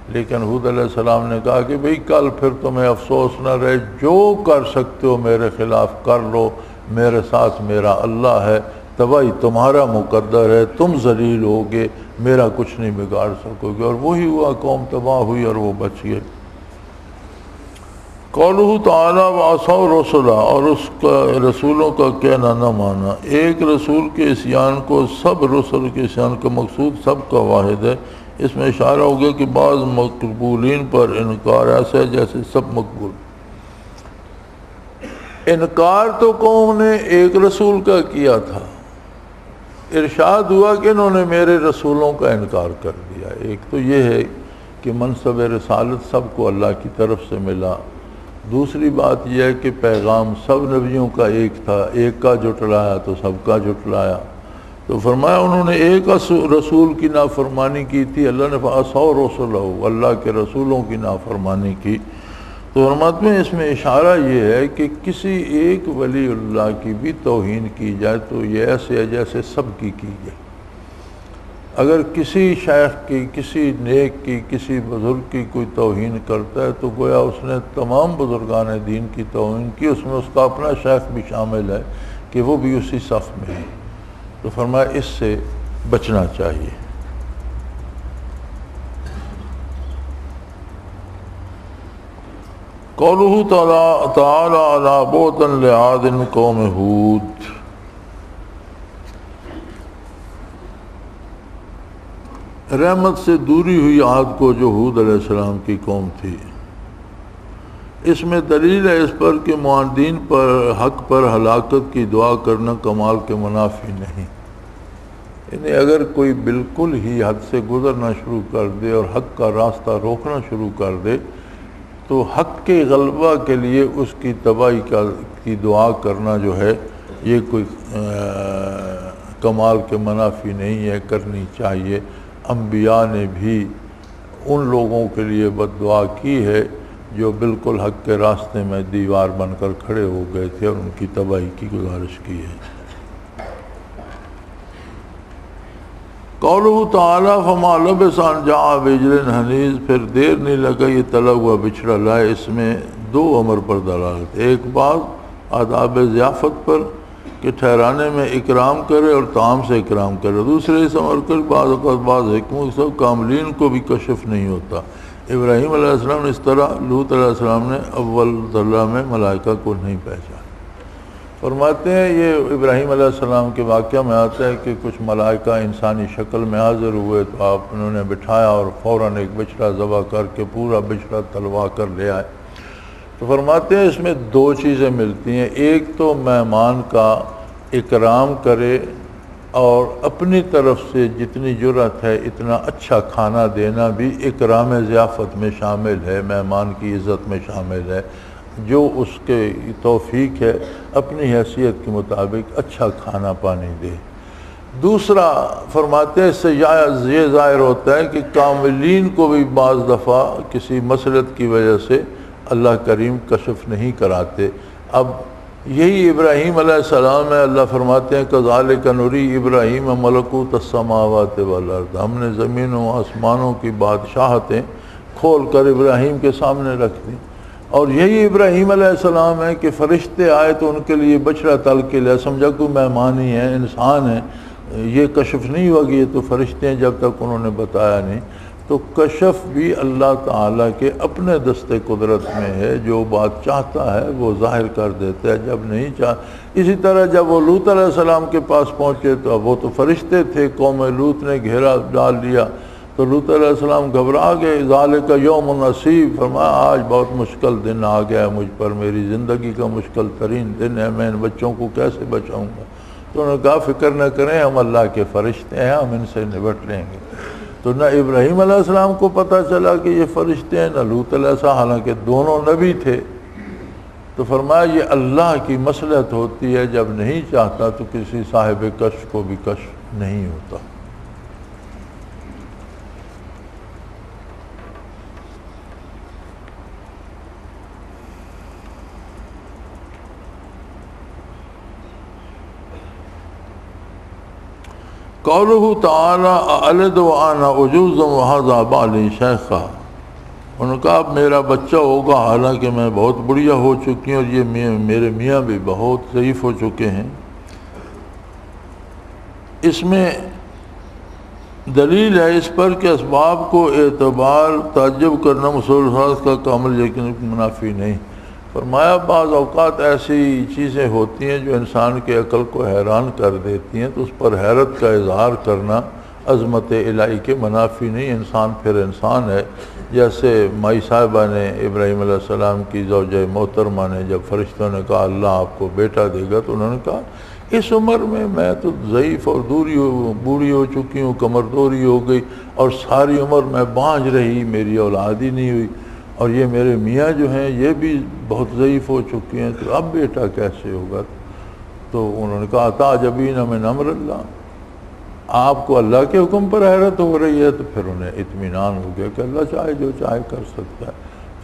لیکن ہود علیہ السلام نے کہا کہ بھئی کل پھر تمہیں افسوس نہ رہے، جو کر سکتے ہو میرے خلاف کر لو، میرے ساتھ میرا اللہ ہے، تباہی تمہارا مقدر ہے، تم ذلیل ہوگے، میرا کچھ نہیں بگاڑ سکو گے۔ اور وہی ہوا، قوم تباہ ہوئی اور وہ بچ گئے۔ قولہ تعالی وعصوا رسلا، اور اس کا رسولوں کا کہنا نہ مانا۔ ایک رسول کے عصیان کو سب رسل کے عصیان کا مقصود سب کا واحد ہے۔ اس میں اشارہ ہو گیا کہ بعض مقبولین پر انکار ایسا ہے جیسے سب مقبول۔ انکار تو قوم نے ایک رسول کا کیا تھا، ارشاد ہوا کہ انہوں نے میرے رسولوں کا انکار کر دیا۔ ایک تو یہ ہے کہ منصب رسالت سب کو اللہ کی طرف سے ملا، دوسری بات یہ ہے کہ پیغام سب نبیوں کا ایک تھا، ایک کا جھٹلایا تو سب کا جھٹلایا۔ تو فرمایا انہوں نے ایک رسول کی نافرمانی کی تھی، اللہ نے فَعَصَوْا رُسُلَهُ، اللہ کے رسولوں کی نافرمانی کی۔ تو فرماتے ہیں اس میں اشارہ یہ ہے کہ کسی ایک ولی اللہ کی بھی توہین کی جائے تو یہ ایسے ہے جیسے سب کی جائے۔ اگر کسی شیخ کی، کسی نیک کی، کسی بزرگ کی کوئی توہین کرتا ہے تو گویا اس نے تمام بزرگان دین کی توہین کی، اس میں اس کا اپنا شیخ بھی شامل ہے کہ وہ بھی اسی صف میں ہے۔ تو فرمایا اس سے بچنا چاہیے۔ قولہ تعالی علی بعدا لعاد قوم ہود، رحمت سے دوری ہوئی عاد کو جو ہود علیہ السلام کی قوم تھی۔ اس میں دلیل ہے اس پر کہ معاندین پر حق پر ہلاکت کی دعا کرنا کمال کے منافی نہیں، یعنی اگر کوئی بالکل ہی حد سے گزرنا شروع کر دے اور حق کا راستہ روکنا شروع کر دے تو حق کے غلبہ کے لیے اس کی تباہی کی دعا کرنا جو ہے یہ کوئی کمال کے منافی نہیں ہے، کرنی چاہیے۔ انبیاء نے بھی ان لوگوں کے لیے بد دعا کی ہے جو بالکل حق کے راستے میں دیوار بن کر کھڑے ہو گئے تھے اور ان کی تباہی کی گزارش کی ہے۔ قولہ تعالی فما لبث ان جاء بعجل حنیذ، پھر دیر نہیں لگا یہ تلا ہوا بچڑا لائے۔ اس میں دو امر پر دلالت، ایک بات آداب ضیافت پر کہ ٹھہرانے میں اکرام کرے اور طعام سے اکرام کرے، دوسرے اس امر کر بعض اوقات بعض حکمت سب کاملین کو بھی کشف نہیں ہوتا۔ ابراہیم علیہ السلام نے اس طرح لوط علیہ السلام نے اول ذرہ میں ملائکہ کو نہیں پہچانا۔ فرماتے ہیں یہ ابراہیم علیہ السلام کے واقعہ میں آتا ہے کہ کچھ ملائکہ انسانی شکل میں حاضر ہوئے تو آپ انہوں نے بٹھایا اور فوراً ایک بچڑا ذبح کر کے پورا بچڑا تلوا کر لے آئے۔ تو فرماتے ہیں اس میں دو چیزیں ملتی ہیں، ایک تو مہمان کا اکرام کرے اور اپنی طرف سے جتنی جرأت ہے اتنا اچھا کھانا دینا بھی اکرام ضیافت میں شامل ہے، مہمان کی عزت میں شامل ہے۔ جو اس کے توفیق ہے اپنی حیثیت کے مطابق اچھا کھانا پانی دے۔ دوسرا فرماتے ہیں اس سے یہ ظاہر ہوتا ہے کہ کاملین کو بھی بعض دفعہ کسی مسلط کی وجہ سے اللہ کریم کشف نہیں کراتے۔ اب یہی ابراہیم علیہ السلام ہے، اللہ فرماتے ہیں کذالک نری ابراہیم ملکوت السماوات والارض، ہم نے زمینوں آسمانوں کی بادشاہتیں کھول کر ابراہیم کے سامنے رکھ دیں۔ اور یہی ابراہیم علیہ السلام ہے کہ فرشتے آئے تو ان کے لیے بچڑا تل کے لیا، سمجھا کوئی مہمان ہی ہے، انسان ہے، یہ کشف نہیں ہوا کہ یہ تو فرشتے ہیں جب تک انہوں نے بتایا نہیں۔ تو کشف بھی اللہ تعالیٰ کے اپنے دست قدرت میں ہے، جو بات چاہتا ہے وہ ظاہر کر دیتا ہے، جب نہیں اسی طرح جب وہ لوط علیہ السلام کے پاس پہنچے تو اب وہ تو فرشتے تھے، قوم لوط نے گھیرا ڈال دیا تو لوط علیہ السلام گھبرا گئے۔ ذالک یوم عصیب، فرمایا آج بہت مشکل دن آ گیا ہے مجھ پر، میری زندگی کا مشکل ترین دن ہے، میں ان بچوں کو کیسے بچاؤں گا؟ تو انہوں نے کہا فکر نہ کریں، ہم اللہ کے فرشتے ہیں، ہم ان سے نبٹ لیں گے۔ تو نہ ابراہیم علیہ السلام کو پتہ چلا کہ یہ فرشتے ہیں، نہ لوط علیہ السلام، حالانکہ دونوں نبی تھے۔ تو فرمایا یہ اللہ کی مصلحت ہوتی ہے، جب نہیں چاہتا تو کسی صاحب کشف کو بھی کشف نہیں ہوتا۔ قولہ تعالی اَأَلِدُ وَأَنَا عُجُوزٌ وَهَذَا بَعْلِي شَيْخًا، انہوں نے کہا اب میرا بچہ ہوگا حالانکہ میں بہت بڑھیا ہو چکی ہوں اور یہ میرے میاں بھی بہت ضعیف ہو چکے ہیں۔ اس میں دلیل ہے اس پر کہ اسباب کو اعتبار تعجب کرنا مسلسلات کا کامل یقین منافی نہیں۔ فرمایا بعض اوقات ایسی چیزیں ہوتی ہیں جو انسان کے عقل کو حیران کر دیتی ہیں، تو اس پر حیرت کا اظہار کرنا عظمت الہی کے منافی نہیں۔ انسان پھر انسان ہے، جیسے مائی صاحبہ نے ابراہیم علیہ السلام کی زوجہ محترمہ نے جب فرشتوں نے کہا اللہ آپ کو بیٹا دے گا، تو انہوں نے کہا اس عمر میں تو ضعیف اور بوڑھی ہو چکی ہوں، کمر دوری ہو گئی، اور ساری عمر میں بانجھ رہی، میری اولاد ہی نہیں ہوئی، اور یہ میرے میاں جو ہیں یہ بھی بہت ضعیف ہو چکے ہیں، تو اب بیٹا کیسے ہوگا؟ تو انہوں نے کہا تعجبین من امر اللہ، آپ کو اللہ کے حکم پر حیرت ہو رہی ہے؟ تو پھر انہیں اطمینان ہو گیا کہ اللہ چاہے جو چاہے کر سکتا ہے۔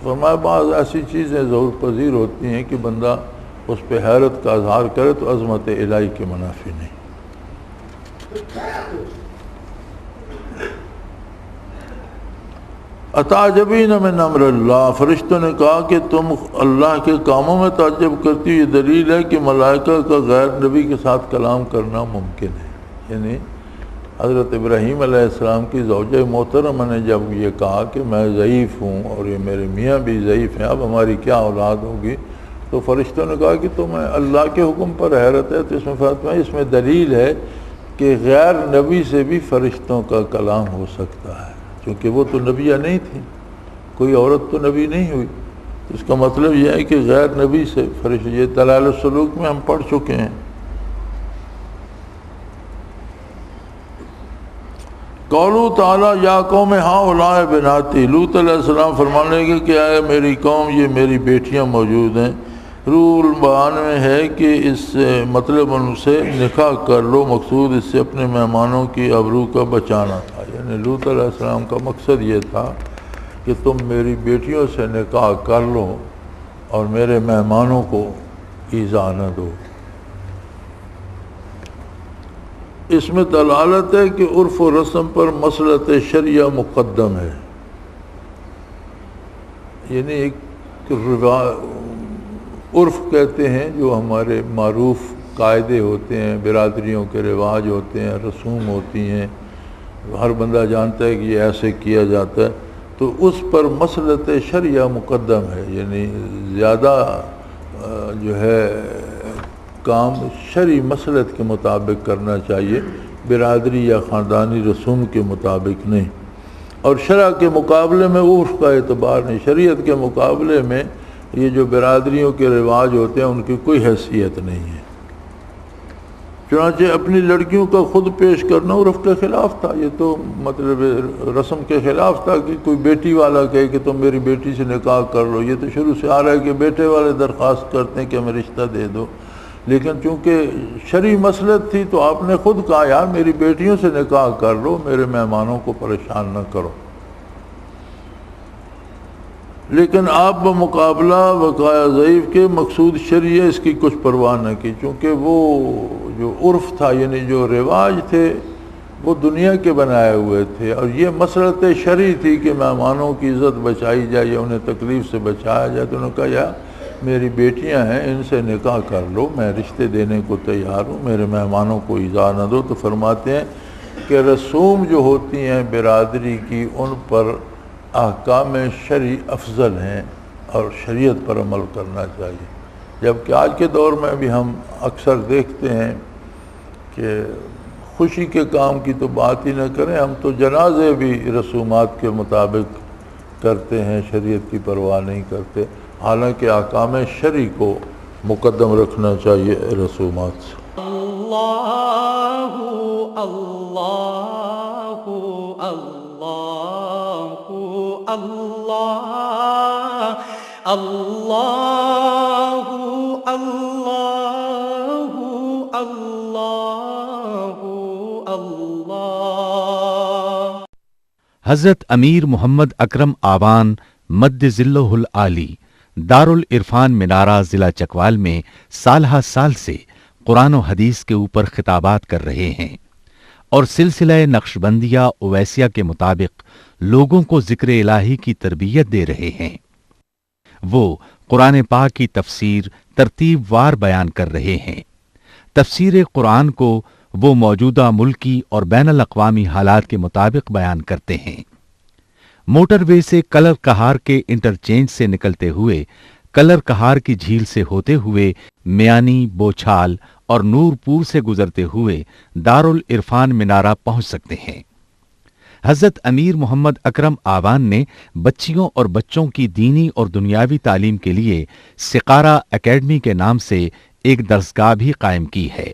فرمایا بعض ایسی چیزیں ظہور پذیر ہوتی ہیں کہ بندہ اس پہ حیرت کا اظہار کرے تو عظمت الہی کے منافی نہیں۔ اتعجبین من امر اللہ، فرشتوں نے کہا کہ تم اللہ کے کاموں میں تعجب کرتی ہو، یہ دلیل ہے کہ ملائکہ کا غیر نبی کے ساتھ کلام کرنا ممکن ہے۔ یعنی حضرت ابراہیم علیہ السلام کی زوجہ محترمہ نے جب یہ کہا کہ میں ضعیف ہوں اور یہ میرے میاں بھی ضعیف ہیں، اب ہماری کیا اولاد ہوگی، تو فرشتوں نے کہا کہ تمہیں اللہ کے حکم پر حیرت ہے، تو اس میں دلیل ہے کہ غیر نبی سے بھی فرشتوں کا کلام ہو سکتا ہے، کیونکہ وہ تو نبیہ نہیں تھی، کوئی عورت تو نبی نہیں ہوئی۔ اس کا مطلب یہ ہے کہ غیر نبی سے فرشتے، یہ دلائل السلوک میں ہم پڑھ چکے ہیں۔ قولو تعالیٰ یا قوم ہؤلاء بناتی، لوط علیہ السلام فرمانے لگے کہ اے میری قوم یہ میری بیٹیاں موجود ہیں۔ روح البیان میں ہے کہ اس سے مطلب ان سے نکاح کر لو، مقصود اس سے اپنے مہمانوں کی آبرو کا بچانا تھا۔ یعنی لوط علیہ السلام کا مقصد یہ تھا کہ تم میری بیٹیوں سے نکاح کر لو اور میرے مہمانوں کو ایذا نہ دو۔ اس میں دلالت ہے کہ عرف و رسم پر مصلحت شرعیہ مقدم ہے، یعنی ایک عرف کہتے ہیں جو ہمارے معروف قاعدے ہوتے ہیں، برادریوں کے رواج ہوتے ہیں، رسوم ہوتی ہیں، ہر بندہ جانتا ہے کہ یہ ایسے کیا جاتا ہے، تو اس پر مصلحت شرعیہ مقدم ہے، یعنی زیادہ جو ہے کام شرعی مصلحت کے مطابق کرنا چاہیے، برادری یا خاندانی رسوم کے مطابق نہیں۔ اور شرع کے مقابلے میں عرف کا اعتبار نہیں، شریعت کے مقابلے میں یہ جو برادریوں کے رواج ہوتے ہیں ان کی کوئی حیثیت نہیں ہے۔ چنانچہ اپنی لڑکیوں کا خود پیش کرنا عرف کے خلاف تھا، یہ تو مطلب رسم کے خلاف تھا کہ کوئی بیٹی والا کہے کہ تم میری بیٹی سے نکاح کر لو، یہ تو شروع سے آ رہا ہے کہ بیٹے والے درخواست کرتے ہیں کہ ہمیں رشتہ دے دو، لیکن چونکہ شرعی مصلحت تھی تو آپ نے خود کہا یار میری بیٹیوں سے نکاح کر لو، میرے مہمانوں کو پریشان نہ کرو۔ لیکن آپ بمقابلہ بقایا ضعیف کے مقصود شرعی ہے اس کی کچھ پرواہ نہ کی، چونکہ وہ جو عرف تھا یعنی جو رواج تھے وہ دنیا کے بنائے ہوئے تھے، اور یہ مصلحت شرعی تھی کہ مہمانوں کی عزت بچائی جائے یا انہیں تکلیف سے بچایا جائے۔ تو انہوں نے کہا یار میری بیٹیاں ہیں ان سے نکاح کر لو، میں رشتے دینے کو تیار ہوں، میرے مہمانوں کو ایذا نہ دو۔ تو فرماتے ہیں کہ رسوم جو ہوتی ہیں برادری کی ان پر احکام شرعی افضل ہیں اور شریعت پر عمل کرنا چاہیے، جبکہ آج کے دور میں بھی ہم اکثر دیکھتے ہیں کہ خوشی کے کام کی تو بات ہی نہ کریں، ہم تو جنازے بھی رسومات کے مطابق کرتے ہیں، شریعت کی پرواہ نہیں کرتے، حالانکہ احکام شرعی کو مقدم رکھنا چاہیے رسومات سے۔ اللہ اللہ اللہ اللہ اللہ اللہ اللہ اللہ۔ حضرت امیر محمد اکرم آوان مد ذلہ العالی دارالعرفان منارہ ضلع چکوال میں سالہ سال سے قرآن و حدیث کے اوپر خطابات کر رہے ہیں اور سلسلہ نقشبندیہ اویسیہ کے مطابق لوگوں کو ذکر الہی کی تربیت دے رہے ہیں۔ وہ قرآن پاک کی تفسیر ترتیب وار بیان کر رہے ہیں۔ تفسیر قرآن کو وہ موجودہ ملکی اور بین الاقوامی حالات کے مطابق بیان کرتے ہیں۔ موٹر وے سے کلر کہار کے انٹرچینج سے نکلتے ہوئے کلر کہار کی جھیل سے ہوتے ہوئے میانی، بوچھال اور نور پور سے گزرتے ہوئے دارالعرفان منارہ پہنچ سکتے ہیں۔ حضرت امیر محمد اکرم آوان نے بچیوں اور بچوں کی دینی اور دنیاوی تعلیم کے لیے سقارہ اکیڈمی کے نام سے ایک درسگاہ بھی قائم کی ہے،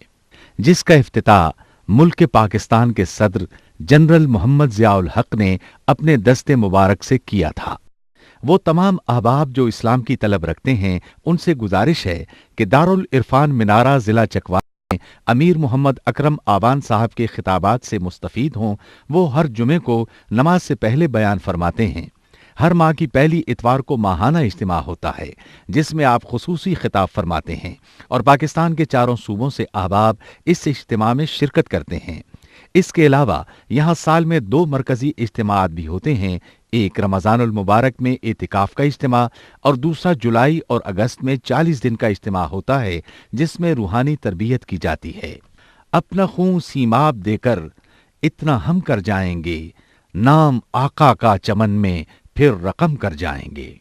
جس کا افتتاح ملک پاکستان کے صدر جنرل محمد ضیاء الحق نے اپنے دست مبارک سے کیا تھا۔ وہ تمام احباب جو اسلام کی طلب رکھتے ہیں ان سے گزارش ہے کہ دارالعرفان منارہ ضلع چکوال میں امیر محمد اکرم آوان صاحب کے خطابات سے مستفید ہوں۔ وہ ہر جمعے کو نماز سے پہلے بیان فرماتے ہیں۔ ہر ماہ کی پہلی اتوار کو ماہانہ اجتماع ہوتا ہے جس میں آپ خصوصی خطاب فرماتے ہیں اور پاکستان کے چاروں صوبوں سے احباب اس اجتماع میں شرکت کرتے ہیں۔ اس کے علاوہ یہاں سال میں 2 مرکزی اجتماعات بھی ہوتے ہیں، ایک رمضان المبارک میں اعتکاف کا اجتماع اور دوسرا جولائی اور اگست میں 40 دن کا اجتماع ہوتا ہے جس میں روحانی تربیت کی جاتی ہے۔ اپنا خون سیماب دے کر اتنا ہم کر جائیں گے، نام آقا کا چمن میں پھر رقم کر جائیں گے۔